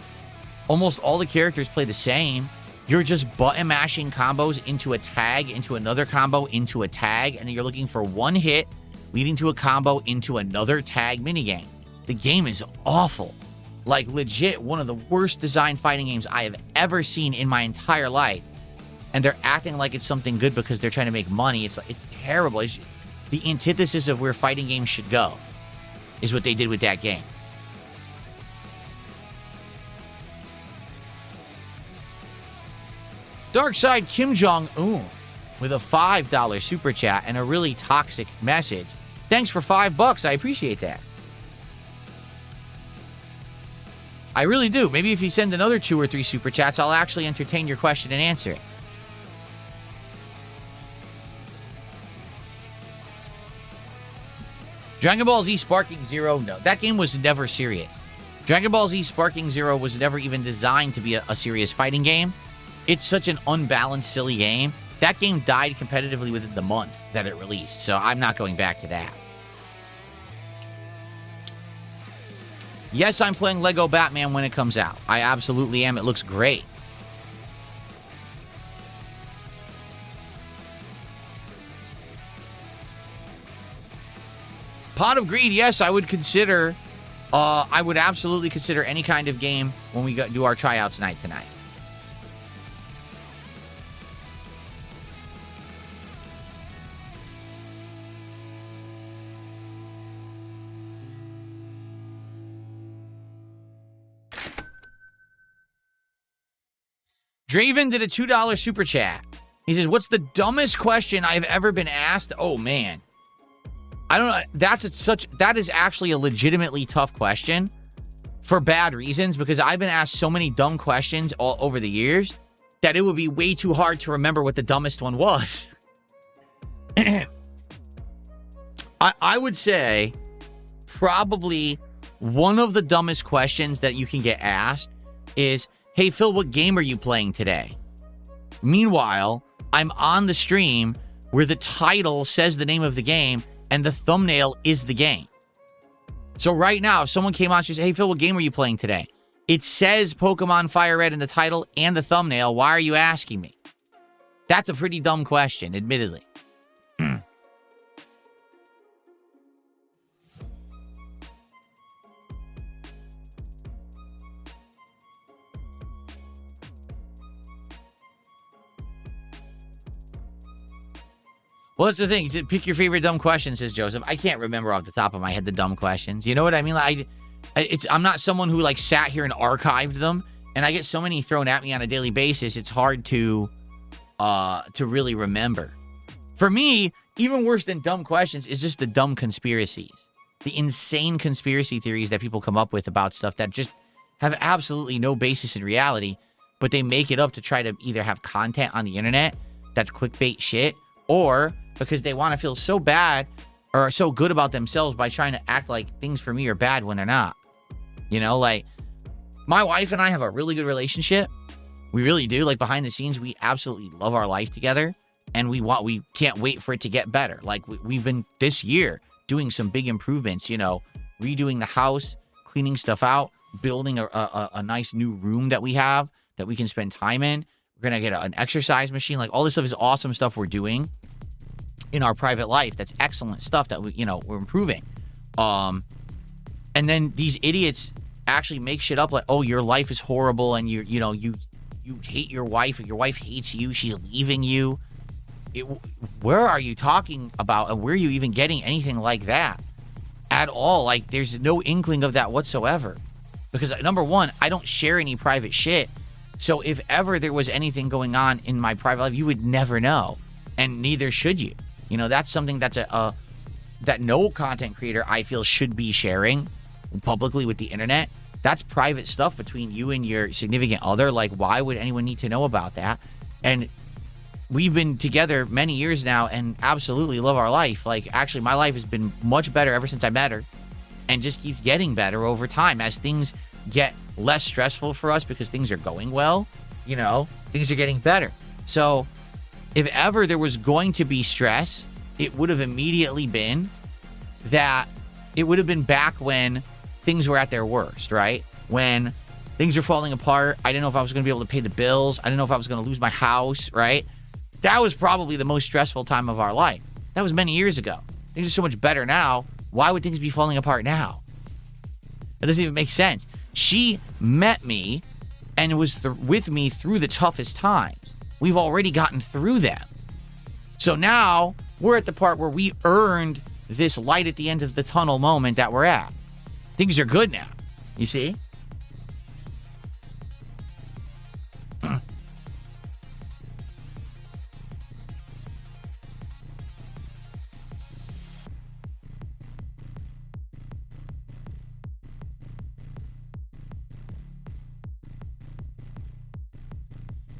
Almost all the characters play the same. You're just button mashing combos into a tag, into another combo, into a tag, and then you're looking for one hit leading to a combo into another tag minigame. The game is awful. Like, legit, one of the worst designed fighting games I have ever seen in my entire life. And they're acting like it's something good because they're trying to make money. It's terrible. It's the antithesis of where fighting games should go is what they did with that game. Darkside Kim Jong-un with a $5 super chat and a really toxic message. Thanks for $5. I appreciate that. I really do. Maybe if you send another 2 or 3 super chats, I'll actually entertain your question and answer it. Dragon Ball Z Sparking Zero, no. That game was never serious. Dragon Ball Z Sparking Zero was never even designed to be a serious fighting game. It's such an unbalanced, silly game. That game died competitively within the month that it released, so I'm not going back to that. Yes, I'm playing Lego Batman when it comes out. I absolutely am. It looks great. Pot of Greed, yes, I would consider... I would absolutely consider any kind of game when we do our tryouts night tonight. Draven did a $2 super chat. He says, what's the dumbest question I've ever been asked? Oh, man. I don't know. That is actually a legitimately tough question for bad reasons, because I've been asked so many dumb questions all over the years that it would be way too hard to remember what the dumbest one was. I would say probably one of the dumbest questions that you can get asked is, hey, Phil, what game are you playing today? Meanwhile, I'm on the stream where the title says the name of the game and the thumbnail is the game. So right now, if someone came on and says, hey, Phil, what game are you playing today? It says Pokemon Fire Red in the title and the thumbnail. Why are you asking me? That's a pretty dumb question, admittedly. Well, that's the thing. Pick your favorite dumb question, says Joseph. I can't remember off the top of my head the dumb questions. You know what I mean? Like, I'm not someone who like sat here and archived them, and I get so many thrown at me on a daily basis. It's hard to really remember. For me, even worse than dumb questions is just the dumb conspiracies, the insane conspiracy theories that people come up with about stuff that just have absolutely no basis in reality, but they make it up to try to either have content on the internet that's clickbait shit, or because they want to feel so bad or so good about themselves by trying to act like things for me are bad when they're not. You know, like, my wife and I have a really good relationship. We really do. Like, behind the scenes, we absolutely love our life together, and we can't wait for it to get better. Like, we've been this year doing some big improvements, you know, redoing the house, cleaning stuff out, building a nice new room that we have that we can spend time in. We're going to get an exercise machine. Like, all this stuff is awesome stuff we're doing in our private life. That's excellent stuff that we're improving. And then these idiots actually make shit up like, oh, your life is horrible and you hate your wife, or your wife hates you, she's leaving you. where are you talking about, and where are you even getting anything like that at all? Like, there's no inkling of that whatsoever. Because, number one, I don't share any private shit. So if ever there was anything going on in my private life, you would never know. And neither should you. You know, that's something that's that no content creator, I feel, should be sharing publicly with the internet. That's private stuff between you and your significant other. Like, why would anyone need to know about that? And we've been together many years now and absolutely love our life. Like, actually, my life has been much better ever since I met her, and just keeps getting better over time as things get less stressful for us because things are going well. You know, things are getting better. So if ever there was going to be stress, it would have immediately been that it would have been back when things were at their worst, right? When things are falling apart. I didn't know if I was going to be able to pay the bills. I didn't know if I was going to lose my house, right? That was probably the most stressful time of our life. That was many years ago. Things are so much better now. Why would things be falling apart now? It doesn't even make sense. She met me and was with me through the toughest times. We've already gotten through them. So now we're at the part where we earned this light at the end of the tunnel moment that we're at. Things are good now. You see?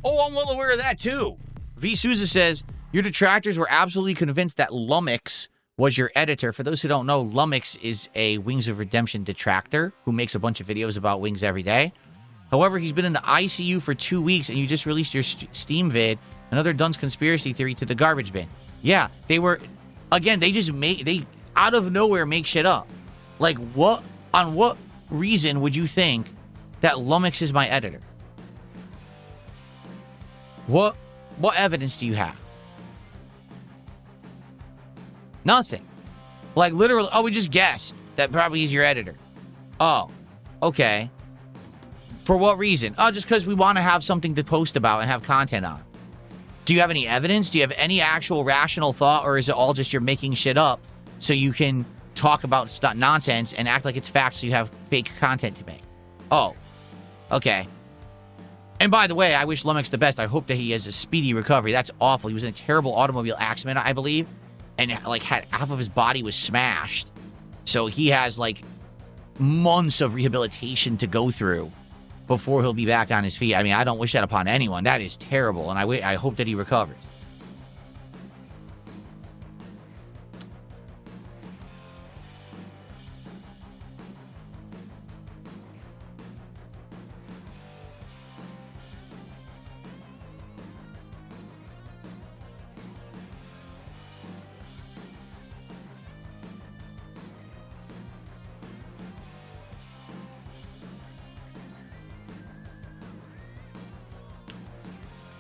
Oh, I'm well aware of that, too. V. Souza says, your detractors were absolutely convinced that Lumix was your editor. For those who don't know, Lumix is a Wings of Redemption detractor who makes a bunch of videos about Wings every day. However, he's been in the ICU for 2 weeks, and you just released your Steam vid, another Dunn's conspiracy theory, to the garbage bin. Yeah, they were... Again, they out of nowhere make shit up. Like, on what reason would you think that Lumix is my editor? What evidence do you have? Nothing. Like, literally, oh, we just guessed that probably he's your editor. Oh, okay. For what reason? Oh, just because we want to have something to post about and have content on. Do you have any evidence? Do you have any actual rational thought, or is it all just you're making shit up so you can talk about nonsense and act like it's facts so you have fake content to make? Oh, okay. And by the way, I wish Lumix the best. I hope that he has a speedy recovery. That's awful. He was in a terrible automobile accident, I believe, and like had half of his body was smashed. So he has like months of rehabilitation to go through before he'll be back on his feet. I mean, I don't wish that upon anyone. That is terrible, and I hope that he recovers.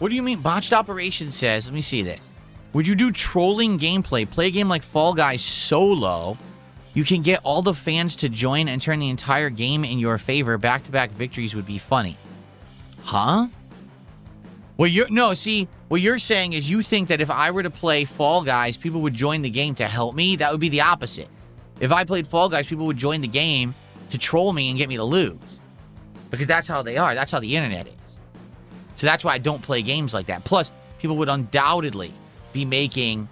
What do you mean? Botched Operation says, let me see this. Would you do trolling gameplay? Play a game like Fall Guys solo. You can get all the fans to join and turn the entire game in your favor. Back-to-back victories would be funny. Huh? Well, what you're saying is you think that if I were to play Fall Guys, people would join the game to help me? That would be the opposite. If I played Fall Guys, people would join the game to troll me and get me to lose. Because that's how they are. That's how the internet is. So that's why I don't play games like that. Plus, people would undoubtedly be making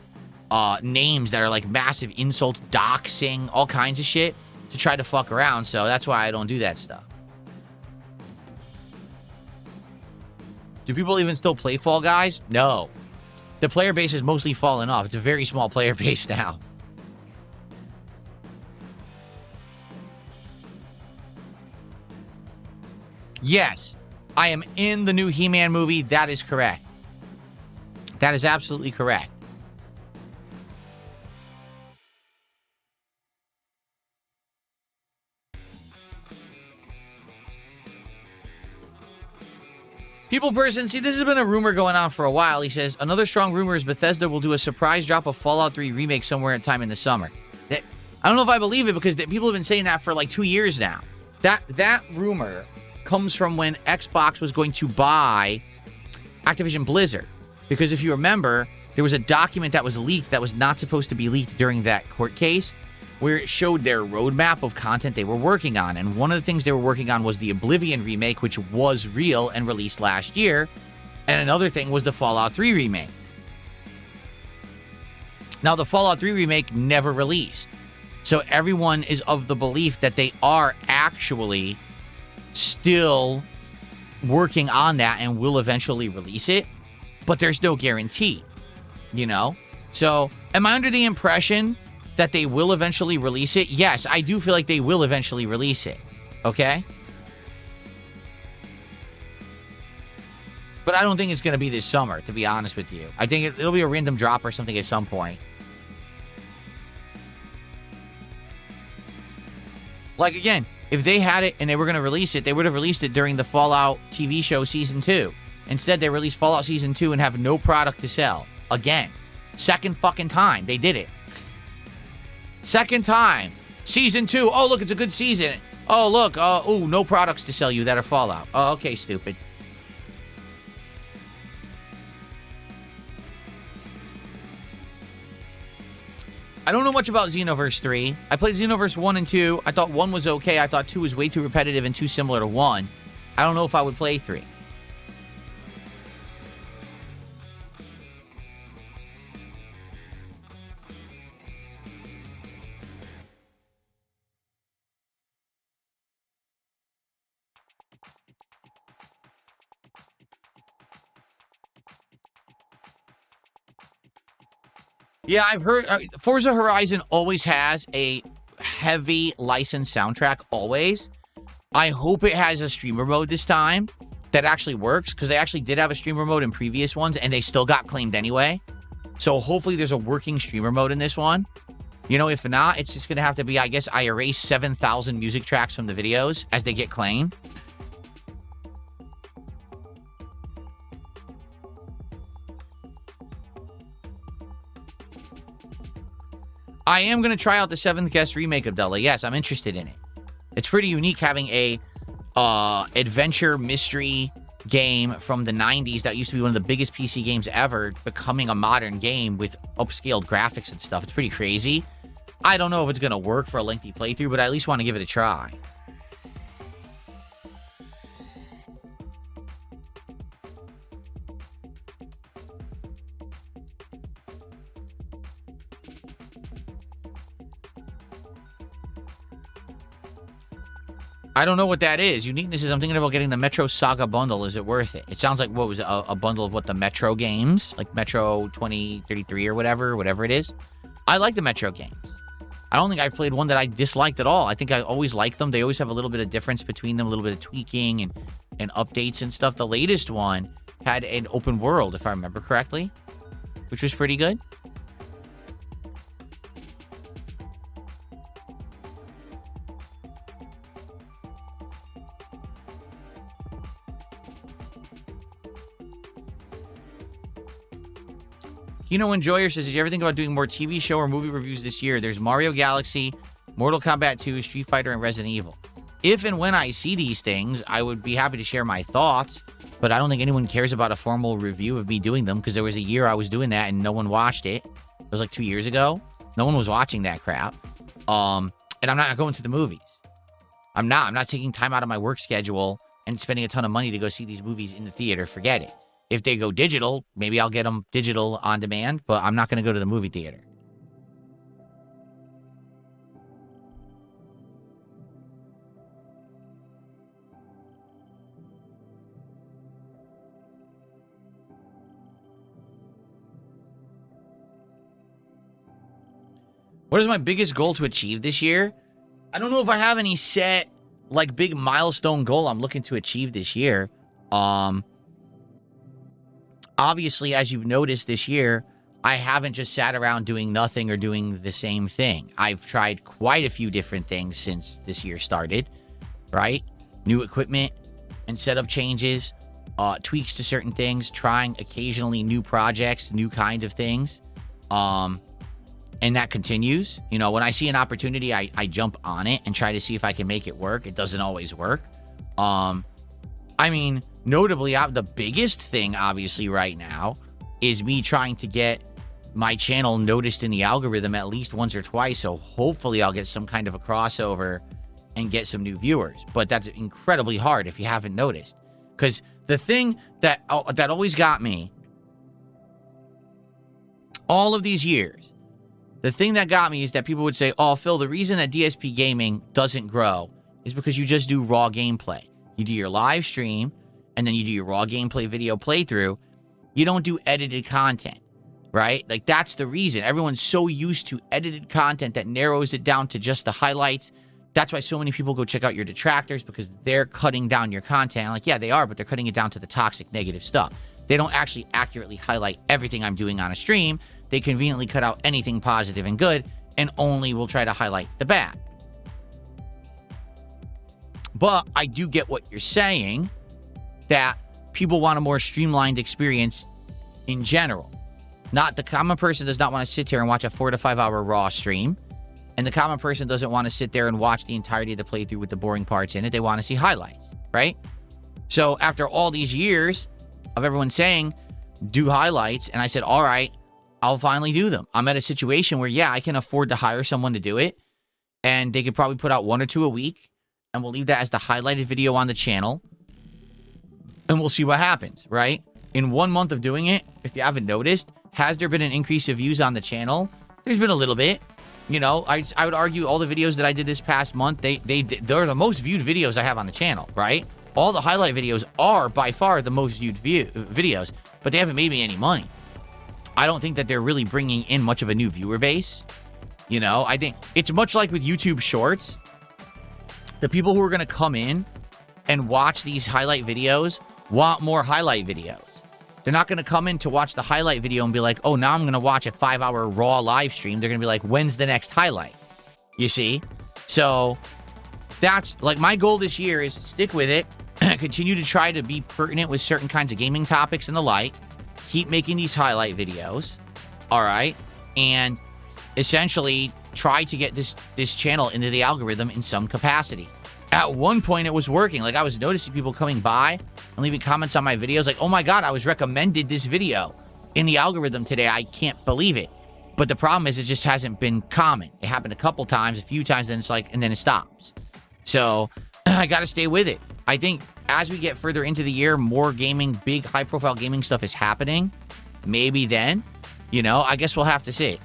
names that are like massive insults, doxing, all kinds of shit to try to fuck around. So that's why I don't do that stuff. Do people even still play Fall Guys? No. The player base has mostly fallen off. It's a very small player base now. Yes. I am in the new He-Man movie. That is correct. That is absolutely correct. People person, see, this has been a rumor going on for a while. He says, another strong rumor is Bethesda will do a surprise drop of Fallout 3 remake somewhere at time in the summer. I don't know if I believe it because people have been saying that for like 2 years now. That rumor comes from when Xbox was going to buy Activision Blizzard. Because if you remember, there was a document that was leaked that was not supposed to be leaked during that court case, where it showed their roadmap of content they were working on. And one of the things they were working on was the Oblivion remake, which was real and released last year. And another thing was the Fallout 3 remake. Now, the Fallout 3 remake never released. So everyone is of the belief that they are actually still working on that and will eventually release it. But there's no guarantee, you know? So am I under the impression that they will eventually release it? Yes, I do feel like they will eventually release it. Okay? But I don't think it's going to be this summer, to be honest with you. I think it'll be a random drop or something at some point. Like, again, if they had it and they were going to release it, they would have released it during the Fallout TV show Season 2. Instead, they released Fallout Season 2 and have no product to sell. Again. Second fucking time they did it. Second time. Season 2. Oh, look, it's a good season. Oh, look. Oh, no products to sell you that are Fallout. Oh, okay, stupid. I don't know much about Xenoverse 3. I played Xenoverse 1 and 2. I thought 1 was okay. I thought 2 was way too repetitive and too similar to 1. I don't know if I would play 3. Yeah, I've heard Forza Horizon always has a heavy licensed soundtrack, always. I hope it has a streamer mode this time that actually works, because they actually did have a streamer mode in previous ones, and they still got claimed anyway. So hopefully there's a working streamer mode in this one. You know, if not, it's just going to have to be, I guess, I erase 7,000 music tracks from the videos as they get claimed. I am going to try out the 7th Guest remake of Della. Yes, I'm interested in it. It's pretty unique having a adventure mystery game from the 90s that used to be one of the biggest PC games ever becoming a modern game with upscaled graphics and stuff. It's pretty crazy. I don't know if it's going to work for a lengthy playthrough, but I at least want to give it a try. I don't know what that is. Uniqueness is I'm thinking about getting the Metro Saga bundle. Is it worth it? It sounds like, what was it, a bundle of what, the Metro games? Like Metro 2033 or whatever it is. I like the Metro games. I don't think I've played one that I disliked at all. I think I always like them. They always have a little bit of difference between them, a little bit of tweaking and updates and stuff. The latest one had an open world, if I remember correctly, which was pretty good. Enjoyer says, did you ever think about doing more TV show or movie reviews this year? There's Mario Galaxy, Mortal Kombat 2, Street Fighter, and Resident Evil. If and when I see these things, I would be happy to share my thoughts, but I don't think anyone cares about a formal review of me doing them, because there was a year I was doing that and no one watched it. It was like 2 years ago. No one was watching that crap. And I'm not going to the movies. I'm not taking time out of my work schedule and spending a ton of money to go see these movies in the theater. Forget it. If they go digital, maybe I'll get them digital on demand, but I'm not going to go to the movie theater. What is my biggest goal to achieve this year? I don't know if I have any set, like, big milestone goal I'm looking to achieve this year. Obviously, as you've noticed this year, I haven't just sat around doing nothing or doing the same thing. I've tried quite a few different things since this year started, right? New equipment and setup changes, tweaks to certain things, trying occasionally new projects, new kind of things. And that continues. You know, when I see an opportunity, I jump on it and try to see if I can make it work. It doesn't always work. I mean, notably, the biggest thing, obviously, right now is me trying to get my channel noticed in the algorithm at least once or twice. So hopefully I'll get some kind of a crossover and get some new viewers. But that's incredibly hard if you haven't noticed. Because the thing that always got me all of these years, the thing that got me is that people would say, oh, Phil, the reason that DSP Gaming doesn't grow is because you just do raw gameplay. You do your live stream, and then you do your raw gameplay video playthrough. You don't do edited content, right? Like, that's the reason. Everyone's so used to edited content that narrows it down to just the highlights. That's why so many people go check out your detractors, because they're cutting down your content. I'm like, yeah, they are, but they're cutting it down to the toxic, negative stuff. They don't actually accurately highlight everything I'm doing on a stream. They conveniently cut out anything positive and good, and only will try to highlight the bad. But I do get what you're saying, that people want a more streamlined experience in general. Not the common person does not want to sit here and watch a 4 to 5 hour raw stream. And the common person doesn't want to sit there and watch the entirety of the playthrough with the boring parts in it. They want to see highlights, right? So after all these years of everyone saying, do highlights, and I said, all right, I'll finally do them. I'm at a situation where, yeah, I can afford to hire someone to do it. And they could probably put out 1 or 2 a week. And we'll leave that as the highlighted video on the channel. And we'll see what happens, right? In 1 month of doing it, if you haven't noticed, has there been an increase of views on the channel? There's been a little bit. You know, I would argue all the videos that I did this past month, they're the most viewed videos I have on the channel, right? All the highlight videos are by far the most viewed videos, but they haven't made me any money. I don't think that they're really bringing in much of a new viewer base. You know, I think it's much like with YouTube Shorts. The people who are going to come in and watch these highlight videos want more highlight videos. They're not going to come in to watch the highlight video and be like, oh, now I'm going to watch a 5 hour raw live stream. They're going to be like, when's the next highlight? You see? So that's like my goal this year is stick with it, continue to try to be pertinent with certain kinds of gaming topics and the like, keep making these highlight videos. All right. And essentially try to get this channel into the algorithm in some capacity. At one point, it was working. Like, I was noticing people coming by and leaving comments on my videos like, oh my God, I was recommended this video in the algorithm today. I can't believe it. But the problem is it just hasn't been common. It happened a couple times, a few times, then it's like, and then it stops. So I got to stay with it. I think as we get further into the year, more gaming, big, high-profile gaming stuff is happening. Maybe then, you know, I guess we'll have to see.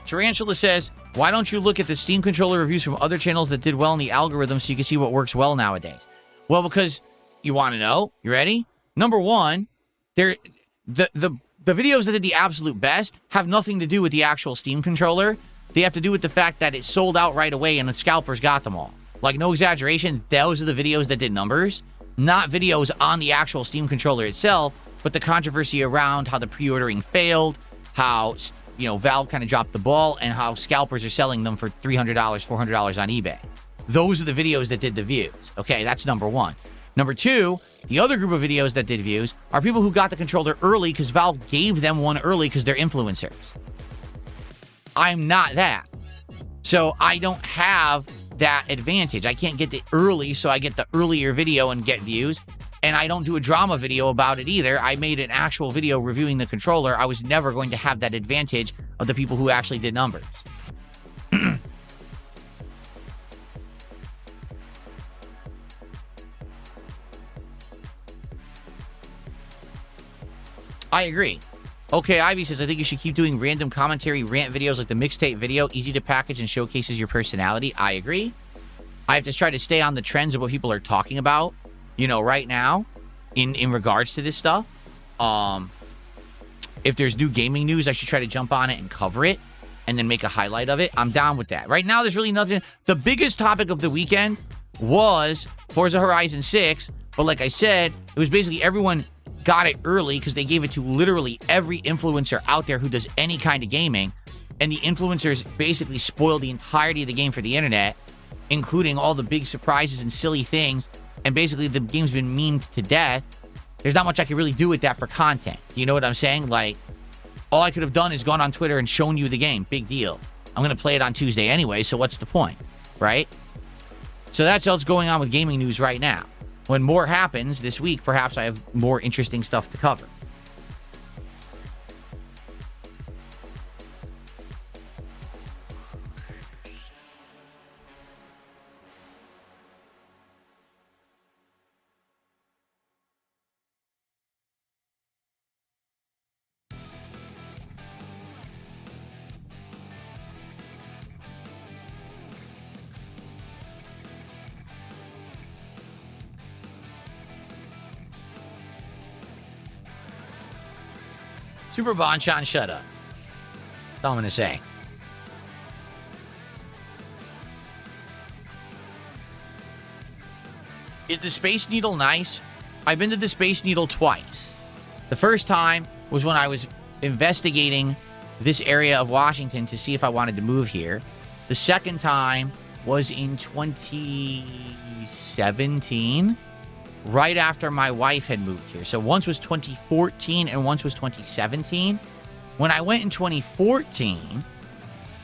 Tarantula says, why don't you look at the Steam controller reviews from other channels that did well in the algorithm so you can see what works well nowadays? Well, because you want to know. You ready? Number one, the videos that did the absolute best have nothing to do with the actual Steam controller. They have to do with the fact that it sold out right away and the scalpers got them all. Like, no exaggeration, those are the videos that did numbers. Not videos on the actual Steam controller itself, but the controversy around how the pre-ordering failed, how, you know, Valve kind of dropped the ball, and how scalpers are selling them for $300, $400 on eBay. Those are the videos that did the views. Okay, that's number one. Number two, the other group of videos that did views are people who got the controller early because Valve gave them one early because they're influencers. I'm not that. So I don't have that advantage. I can't get it early, so I get the earlier video and get views. And I don't do a drama video about it either. I made an actual video reviewing the controller. I was never going to have that advantage of the people who actually did numbers. I agree. Okay, Ivy says, I think you should keep doing random commentary rant videos like the mixtape video. Easy to package and showcases your personality. I agree. I have to try to stay on the trends of what people are talking about, you know, right now in regards to this stuff. If there's new gaming news, I should try to jump on it and cover it and then make a highlight of it. I'm down with that. Right now, there's really nothing. The biggest topic of the weekend was Forza Horizon 6. But like I said, it was basically everyone got it early because they gave it to literally every influencer out there who does any kind of gaming. And the influencers basically spoiled the entirety of the game for the internet, including all the big surprises and silly things. And basically the game's been memed to death. there's not much I could really do with that for content. You know what I'm saying? Like, all I could have done is gone on Twitter and shown you the game. Big deal. I'm going to play it on Tuesday anyway, so what's the point, right? So that's what's going on with gaming news right now. When more happens this week, perhaps I have more interesting stuff to cover. Super Bonchon, shut up. That's all I'm going to say. Is the Space Needle nice? I've been to the Space Needle twice. The first time was when I was investigating this area of Washington to see if I wanted to move here. The second time was in 2017. Right after my wife had moved here. So once was 2014 and once was 2017. When I went in 2014,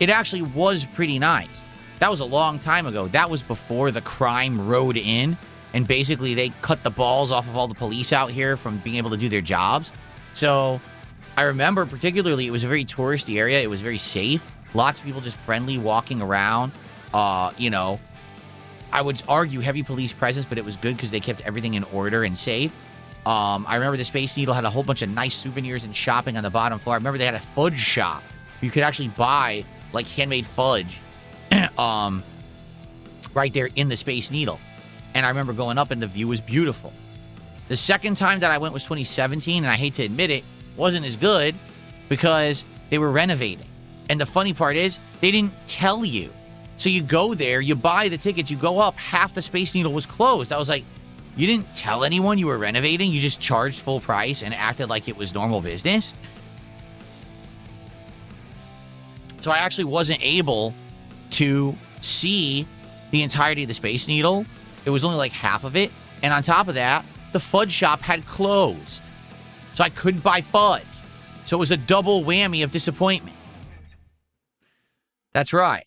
it actually was pretty nice. That was a long time ago. That was before the crime rode in, and basically they cut the balls off of all the police out here from being able to do their jobs. So I remember particularly it was a very touristy area. It was very safe. Lots of people just friendly walking around. You know, I would argue heavy police presence, but it was good because they kept everything in order and safe. I remember the Space Needle had a whole bunch of nice souvenirs and shopping on the bottom floor. I remember they had a fudge shop. You could actually buy, like, handmade fudge right there in the Space Needle. And I remember going up, and the view was beautiful. The second time that I went was 2017, and I hate to admit it, wasn't as good because they were renovating. And the funny part is, they didn't tell you. So you go there, you buy the tickets, you go up, half the Space Needle was closed. I was like, you didn't tell anyone you were renovating? You just charged full price and acted like it was normal business? So I actually wasn't able to see the entirety of the Space Needle. It was only like half of it. And on top of that, the fudge shop had closed. So I couldn't buy fudge. So it was a double whammy of disappointment. That's right.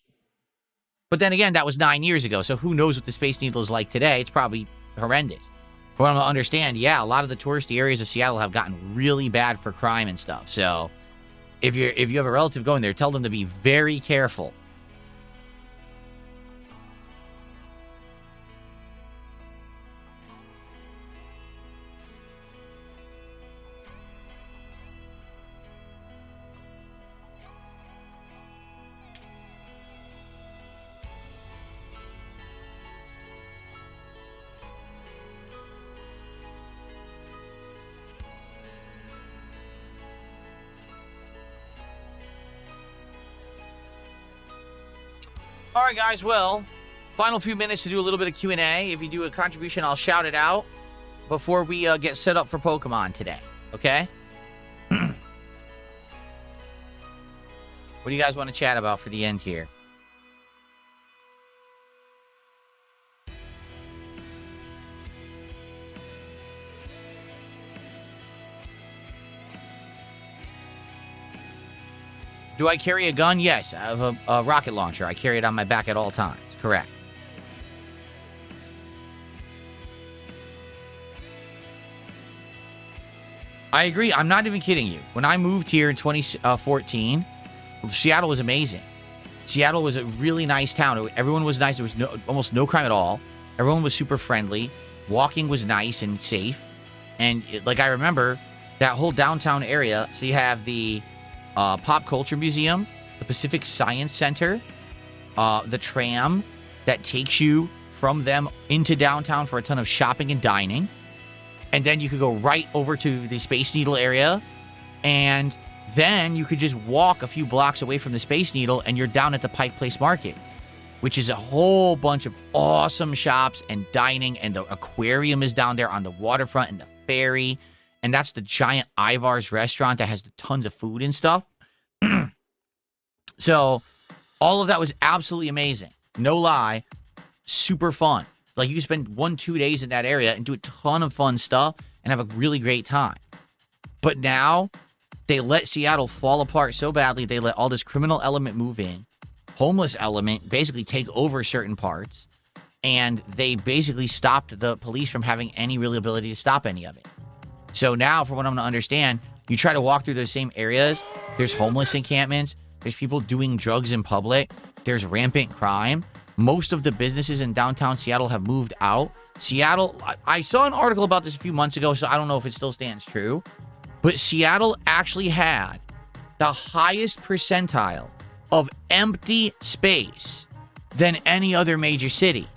But then again, that was 9 years ago, so who knows what the Space Needle is like today? It's probably horrendous. From what I understand, yeah, a lot of the touristy areas of Seattle have gotten really bad for crime and stuff. So if you have a relative going there, tell them to be very careful. All right, guys. Well, final few minutes to do a little bit of Q&A. If you do a contribution, I'll shout it out before we get set up for Pokemon today. Okay? What do you guys want to chat about for the end here? Do I carry a gun? Yes, I have a rocket launcher. I carry it on my back at all times. Correct. I agree. I'm not even kidding you. When I moved here in 2014, Seattle was amazing. Seattle was a really nice town. Everyone was nice. There was almost no crime at all. Everyone was super friendly. Walking was nice and safe. And like I remember that whole downtown area. So you have the Pop Culture Museum, the Pacific Science Center, the tram that takes you from them into downtown for a ton of shopping and dining. And then you could go right over to the Space Needle area. And then you could just walk a few blocks away from the Space Needle and you're down at the Pike Place Market, which is a whole bunch of awesome shops and dining. And the aquarium is down there on the waterfront and the ferry. And that's the giant Ivar's restaurant that has tons of food and stuff. So all of that was absolutely amazing. No lie. Super fun. Like, you spend 1-2 days in that area and do a ton of fun stuff. and have a really great time. But now they let Seattle fall apart so badly. They let all this criminal element move in, homeless element basically take over certain parts, and they basically stopped the police from having any real ability to stop any of it. So now, from what I'm going to understand, you try to walk through those same areas, there's homeless encampments, there's people doing drugs in public, there's rampant crime. Most of the businesses in downtown Seattle have moved out. Seattle, I saw an article about this a few months ago, so I don't know if it still stands true, but Seattle actually had the highest percentile of empty space than any other major city.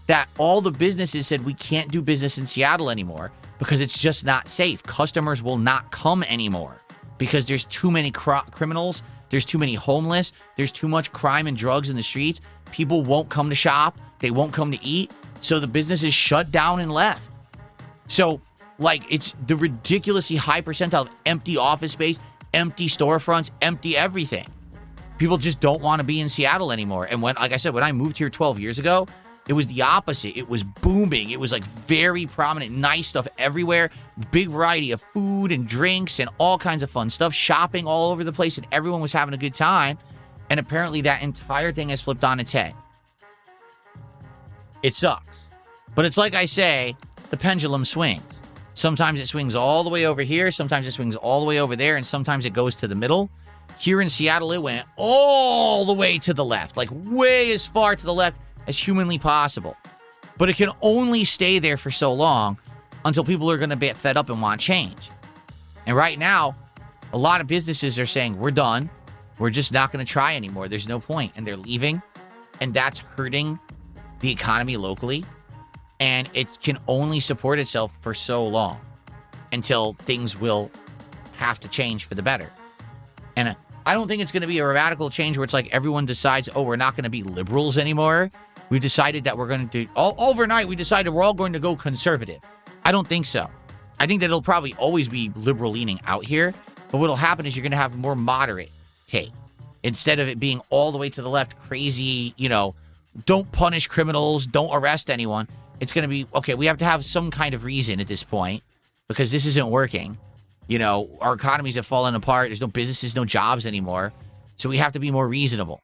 That all the businesses said, we can't do business in Seattle anymore because it's just not safe. Customers will not come anymore because there's too many criminals, there's too many homeless, there's too much crime and drugs in the streets. People won't come to shop, they won't come to eat, so the businesses shut down and left. So, like, it's the ridiculously high percentile of empty office space, empty storefronts, empty everything. People just don't want to be in Seattle anymore. And when, like I said, when I moved here 12 years ago, it was the opposite. It was booming. It was like very prominent, nice stuff everywhere. Big variety of food and drinks and all kinds of fun stuff. Shopping all over the place, and everyone was having a good time. And apparently that entire thing has flipped on its head. It sucks. But it's like I say, the pendulum swings. Sometimes it swings all the way over here. Sometimes it swings all the way over there. And sometimes it goes to the middle. Here in Seattle, it went all the way to the left. Like way as far to the left as humanly possible. But it can only stay there for so long until people are going to get fed up and want change. And right now, a lot of businesses are saying, we're done. We're just not going to try anymore. There's no point. And they're leaving. And that's hurting the economy locally. And it can only support itself for so long until things will have to change for the better. And I don't think it's going to be a radical change where it's like everyone decides, oh, we're not going to be liberals anymore. We've decided that we're going to do, overnight, we decided we're all going to go conservative. I don't think so. I think that it'll probably always be liberal leaning out here. But what'll happen is you're going to have a more moderate take. Instead of it being all the way to the left, crazy, don't punish criminals, don't arrest anyone. It's going to be, okay, we have to have some kind of reason at this point because this isn't working. Our economies have fallen apart. There's no businesses, no jobs anymore. So we have to be more reasonable.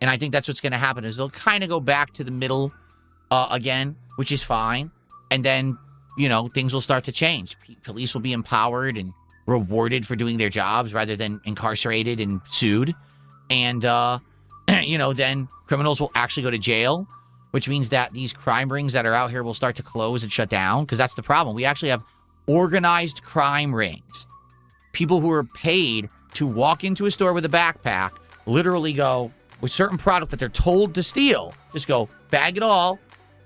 And I think that's what's going to happen is they'll kind of go back to the middle again, which is fine. And then, things will start to change. Police will be empowered and rewarded for doing their jobs rather than incarcerated and sued. And, then criminals will actually go to jail, which means that these crime rings that are out here will start to close and shut down because that's the problem. We actually have organized crime rings. People who are paid to walk into a store with a backpack, literally go with certain product that they're told to steal, just go bag it all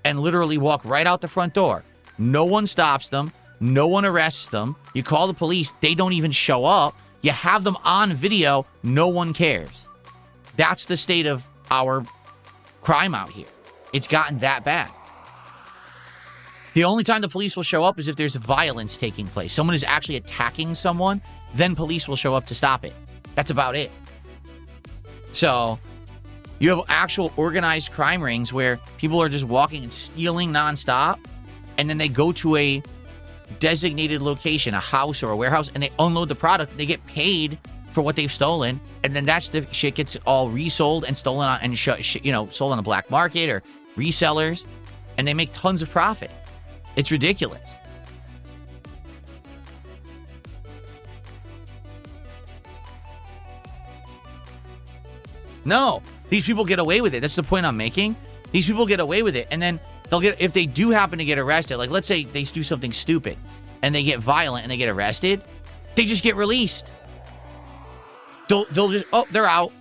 and literally walk right out the front door. No one stops them. No one arrests them. You call the police. They don't even show up. You have them on video. No one cares. That's the state of our crime out here. It's gotten that bad. The only time the police will show up is if there's violence taking place. Someone is actually attacking someone, then police will show up to stop it. That's about it. So, you have actual organized crime rings where people are just walking and stealing nonstop, and then they go to a designated location, a house or a warehouse, and they unload the product. They get paid for what they've stolen, and then that's the shit gets all resold and stolen on and sold on the black market or resellers, and they make tons of profit. It's ridiculous. No, these people get away with it. That's the point I'm making. These people get away with it, and then they'll get, if they do happen to get arrested, like let's say they do something stupid and they get violent and they get arrested, they just get released. They'll just, they're out.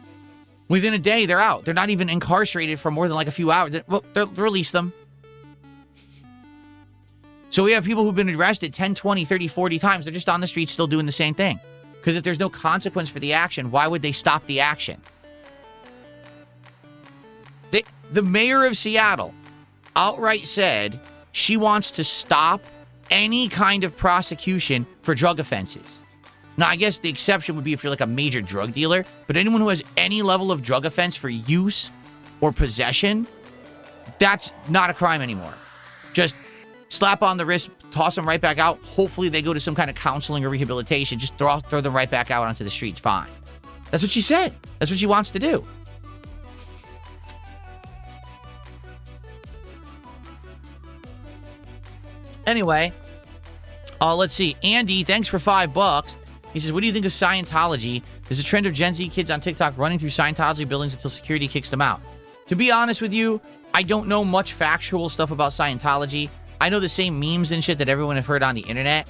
Within a day, they're out. They're not even incarcerated for more than like a few hours. They'll release them. So we have people who've been arrested 10, 20, 30, 40 times. They're just on the street still doing the same thing. Because if there's no consequence for the action, why would they stop the action? The mayor of Seattle outright said she wants to stop any kind of prosecution for drug offenses. Now, I guess the exception would be if you're like a major drug dealer, but anyone who has any level of drug offense for use or possession, that's not a crime anymore. Just slap on the wrist, toss them right back out. Hopefully they go to some kind of counseling or rehabilitation. Just throw them right back out onto the streets. Fine. That's what she said. That's what she wants to do. Anyway, let's see. Andy, thanks for $5. He says, what do you think of Scientology? There's a trend of Gen Z kids on TikTok running through Scientology buildings until security kicks them out. To be honest with you, I don't know much factual stuff about Scientology. I know the same memes and shit that everyone have heard on the internet,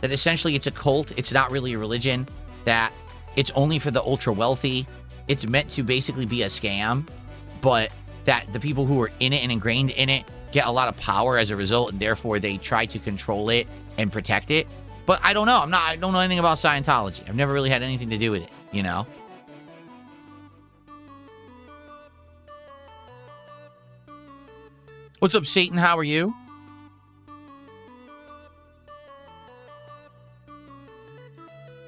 that essentially it's a cult. It's not really a religion, that it's only for the ultra wealthy. It's meant to basically be a scam, but that the people who are in it and ingrained in it get a lot of power as a result, and therefore they try to control it and protect it. But I don't know. I don't know anything about Scientology. I've never really had anything to do with it, you know? What's up, Satan? How are you?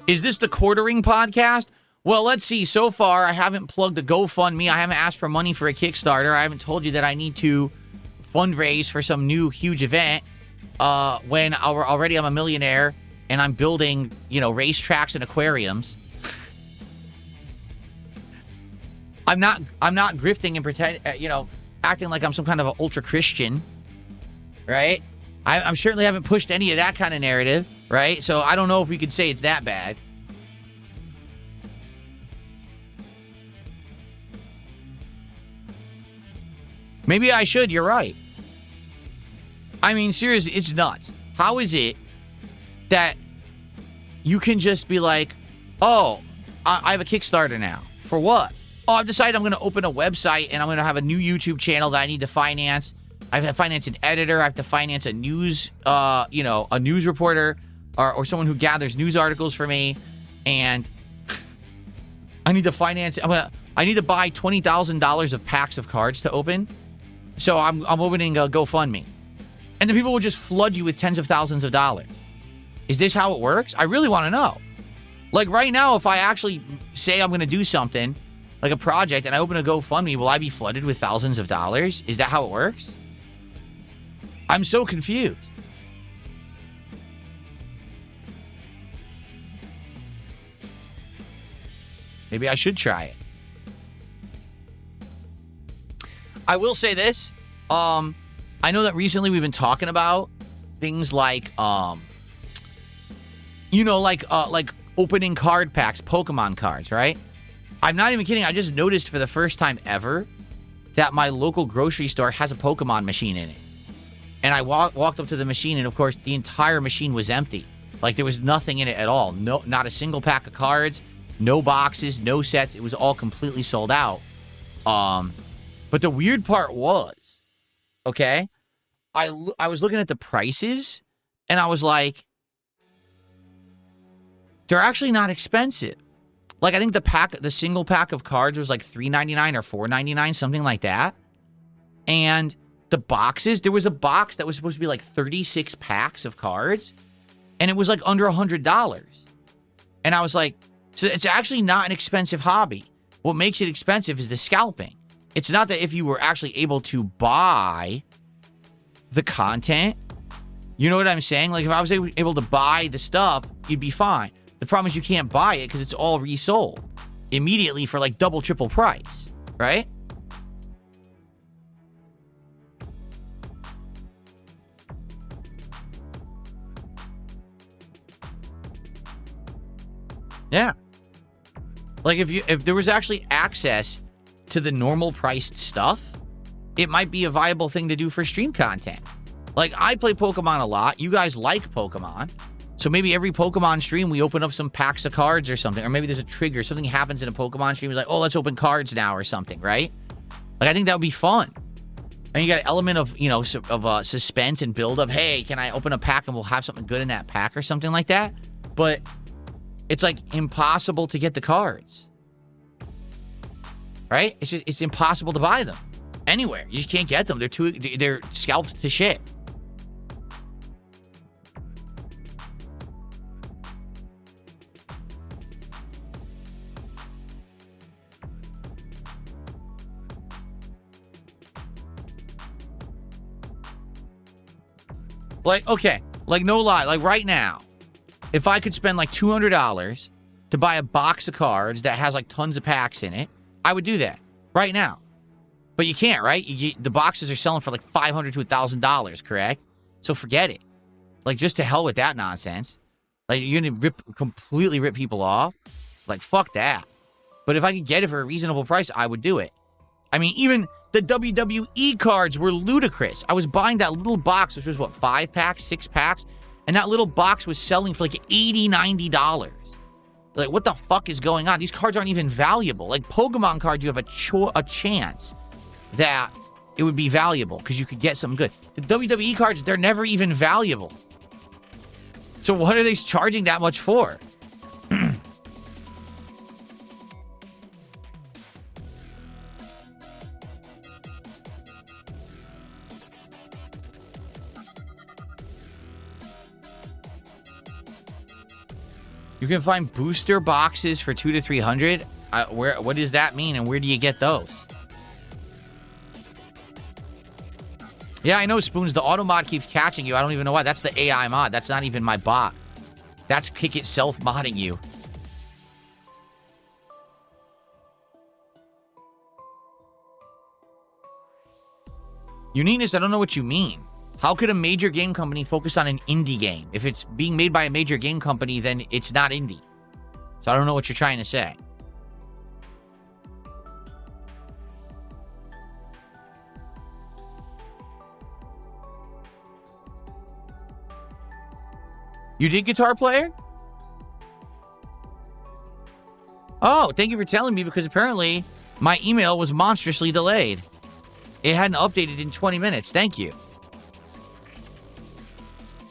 Is this the quartering podcast? Well, let's see. So far, I haven't plugged a GoFundMe. I haven't asked for money for a Kickstarter. I haven't told you that I need to fundraise for some new huge event when already I'm a millionaire and I'm building, racetracks and aquariums. I'm not grifting and pretend, acting like I'm some kind of an ultra Christian, right? I certainly haven't pushed any of that kind of narrative, right? So I don't know if we could say it's that bad. Maybe I should. You're right. I mean, seriously, it's nuts. How is it that you can just be like, oh, I have a Kickstarter now. For what? Oh, I've decided I'm going to open a website and I'm going to have a new YouTube channel that I need to finance. I have to finance an editor. I have to finance a news, a news reporter or someone who gathers news articles for me. And I need to finance. I need to buy $20,000 of packs of cards to open. So I'm opening a GoFundMe. And then people will just flood you with tens of thousands of dollars. Is this how it works? I really want to know. Like right now, if I actually say I'm going to do something, like a project, and I open a GoFundMe, will I be flooded with thousands of dollars? Is that how it works? I'm so confused. Maybe I should try it. I will say this. I know that recently we've been talking about things like, like opening card packs, Pokemon cards, right? I'm not even kidding. I just noticed for the first time ever that my local grocery store has a Pokemon machine in it. And I walked up to the machine, and of course, the entire machine was empty. Like there was nothing in it at all. No, not a single pack of cards, no boxes, no sets. It was all completely sold out. But the weird part was, okay, I was looking at the prices, and I was like, they're actually not expensive. Like, I think the single pack of cards was like $3.99 or $4.99, something like that. And the boxes, there was a box that was supposed to be like 36 packs of cards, and it was like under $100. And I was like, so it's actually not an expensive hobby. What makes it expensive is the scalping. It's not that if you were actually able to buy the content, you know what I'm saying? Like if I was able to buy the stuff, you'd be fine. The problem is you can't buy it because it's all resold immediately for like double, triple price, right? Yeah. Like if there was actually access to the normal priced stuff, it might be a viable thing to do for stream content. Like I play Pokemon a lot. You guys like Pokemon. So maybe every Pokemon stream, we open up some packs of cards or something. Or maybe there's a trigger. Something happens in a Pokemon stream. It's like, oh, let's open cards now or something, right? Like, I think that would be fun. And you got an element of, suspense and build up. Hey, can I open a pack and we'll have something good in that pack or something like that? But it's like impossible to get the cards. Right? It's impossible to buy them anywhere. You just can't get them. They're scalped to shit. Like, okay, like no lie, like right now, if I could spend like $200 to buy a box of cards that has like tons of packs in it, I would do that right now. But you can't, right? The boxes are selling for like $500 to $1,000, correct? So forget it. Like, just to hell with that nonsense. Like, you're going to completely rip people off? Like, fuck that. But if I could get it for a reasonable price, I would do it. I mean, even the WWE cards were ludicrous. I was buying that little box, which was, what, 5 packs, 6 packs? And that little box was selling for like $80, $90. Like, what the fuck is going on? These cards aren't even valuable. Like, Pokemon cards, you have a chance that it would be valuable because you could get something good. The WWE cards, they're never even valuable. So what are they charging that much for? You can find booster boxes for $200 to $300. What does that mean, and where do you get those? Yeah, I know, Spoons. The auto mod keeps catching you. I don't even know why. That's the AI mod. That's not even my bot. That's Kick itself modding you. Uniqueness, I don't know what you mean. How could a major game company focus on an indie game? If it's being made by a major game company, then it's not indie. So I don't know what you're trying to say. You did Guitar Player? Oh, thank you for telling me, because apparently my email was monstrously delayed. It hadn't updated in 20 minutes. Thank you.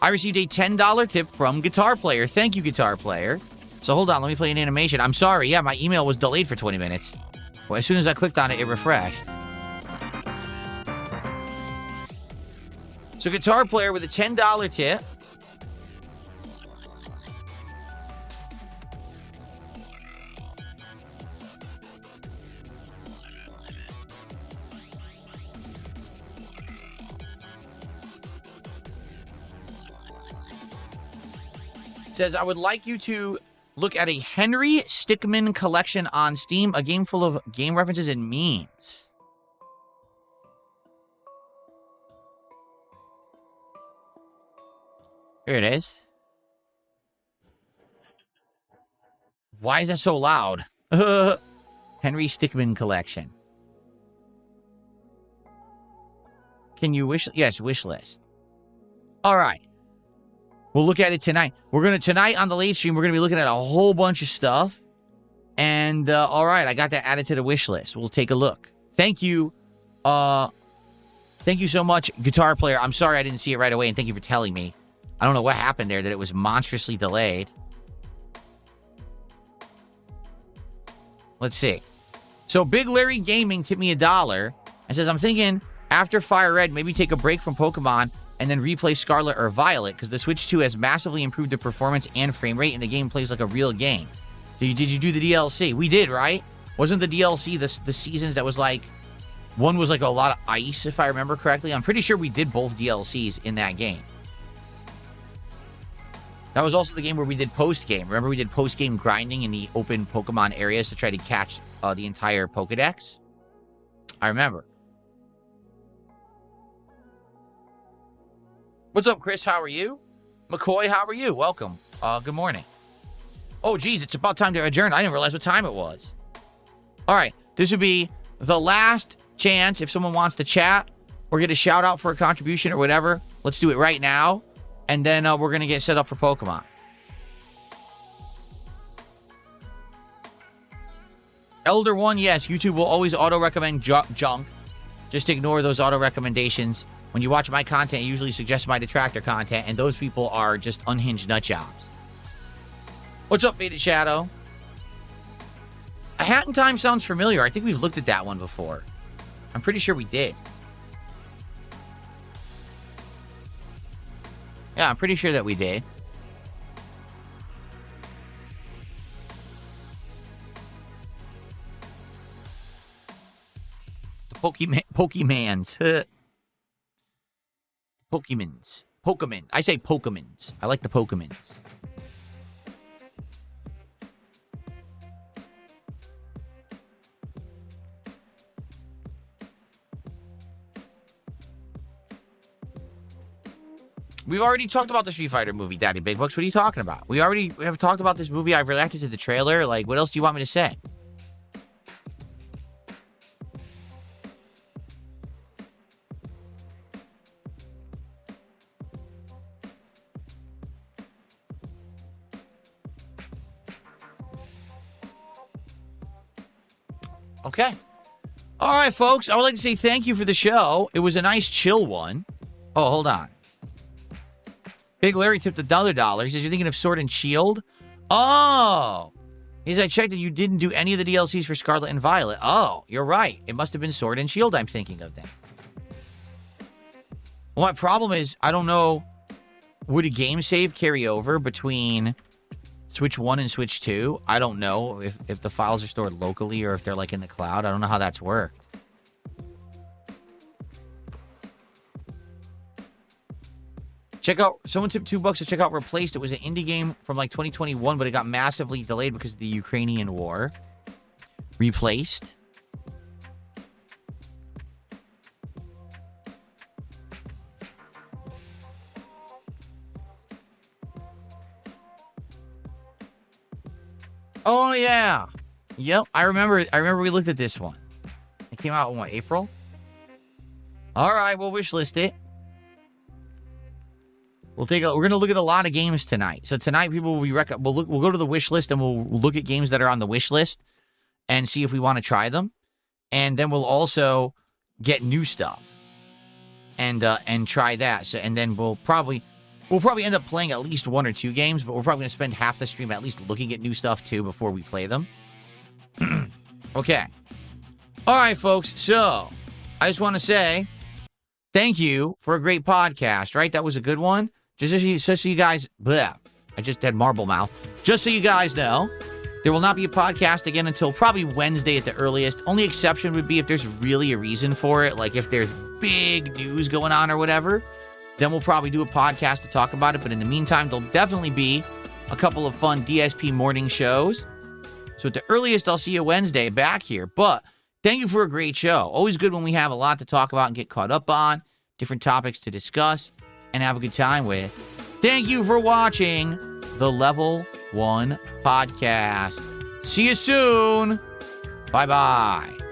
I received a $10 tip from Guitar Player. Thank you, Guitar Player. So hold on, let me play an animation. I'm sorry. Yeah, my email was delayed for 20 minutes. Well, as soon as I clicked on it, it refreshed. So Guitar Player with a $10 tip. Says, I would like you to look at a Henry Stickmin collection on Steam, a game full of game references and memes. Here it is. Why is that so loud? Henry Stickmin collection. Can you wish? Yes, wish list. All right. We'll look at it tonight. Tonight on the late stream, we're going to be looking at a whole bunch of stuff. And, all right, I got that added to the wish list. We'll take a look. Thank you. Thank you so much, Guitar Player. I'm sorry I didn't see it right away, and thank you for telling me. I don't know what happened there, that it was monstrously delayed. Let's see. So, Big Larry Gaming tipped me $1 and says, I'm thinking after Fire Red, maybe take a break from Pokemon and then replay Scarlet or Violet, because the Switch 2 has massively improved the performance and frame rate, and the game plays like a real game. Did you do the DLC? We did, right? Wasn't the DLC the seasons that was like... One was like a lot of ice, if I remember correctly. I'm pretty sure we did both DLCs in that game. That was also the game where we did post-game. Remember we did post-game grinding in the open Pokemon areas to try to catch the entire Pokedex? I remember. What's up, Chris? How are you? McCoy, how are you? Welcome. Good morning. Oh, geez, it's about time to adjourn. I didn't realize what time it was. All right, this would be the last chance if someone wants to chat or get a shout out for a contribution or whatever. Let's do it right now, and then we're going to get set up for Pokemon. Elder One, yes, YouTube will always auto-recommend junk. Just ignore those auto-recommendations. When you watch my content, it usually suggests my detractor content, and those people are just unhinged nutjobs. What's up, Faded Shadow? A Hat in Time sounds familiar. I think we've looked at that one before. I'm pretty sure we did. Yeah, I'm pretty sure that we did. The Pokemans. Pokemons. Pokemon. I say Pokemons. I like the Pokemons. We've already talked about the Street Fighter movie, Daddy Big Bucks. What are you talking about? We have talked about this movie. I've reacted to the trailer. Like, what else do you want me to say? Okay. All right, folks. I would like to say thank you for the show. It was a nice, chill one. Oh, hold on. Big Larry tipped another $1. He says, you're thinking of Sword and Shield? Oh. He says, I checked and you didn't do any of the DLCs for Scarlet and Violet. Oh, you're right. It must have been Sword and Shield I'm thinking of then. Well, my problem is, I don't know, would a game save carry over between Switch 1 and Switch 2? I don't know if the files are stored locally or if they're like in the cloud. I don't know how that's worked. Check out, someone tipped $2 to check out Replaced. It was an indie game from like 2021, but it got massively delayed because of the Ukrainian war. Replaced. Oh yeah. Yep, I remember we looked at this one. It came out in what, April? All right, we'll wishlist it. We're gonna look at a lot of games tonight. So tonight, people will be we'll go to the wish list and we'll look at games that are on the wish list and see if we want to try them. And then we'll also get new stuff and try that. So and then we'll probably end up playing at least 1 or 2 games, but we're probably gonna spend half the stream at least looking at new stuff too before we play them. Okay. All right, folks. So I just want to say thank you for a great podcast. Right, that was a good one. Just so you guys, bleh, I just had marble mouth. Just so you guys know, there will not be a podcast again until probably Wednesday at the earliest. Only exception would be if there's really a reason for it, like if there's big news going on or whatever, then we'll probably do a podcast to talk about it. But in the meantime, there'll definitely be a couple of fun DSP morning shows. So at the earliest, I'll see you Wednesday back here. But thank you for a great show. Always good when we have a lot to talk about and get caught up on, different topics to discuss, and have a good time with. Thank you for watching the Level 1 Podcast. See you soon. Bye-bye.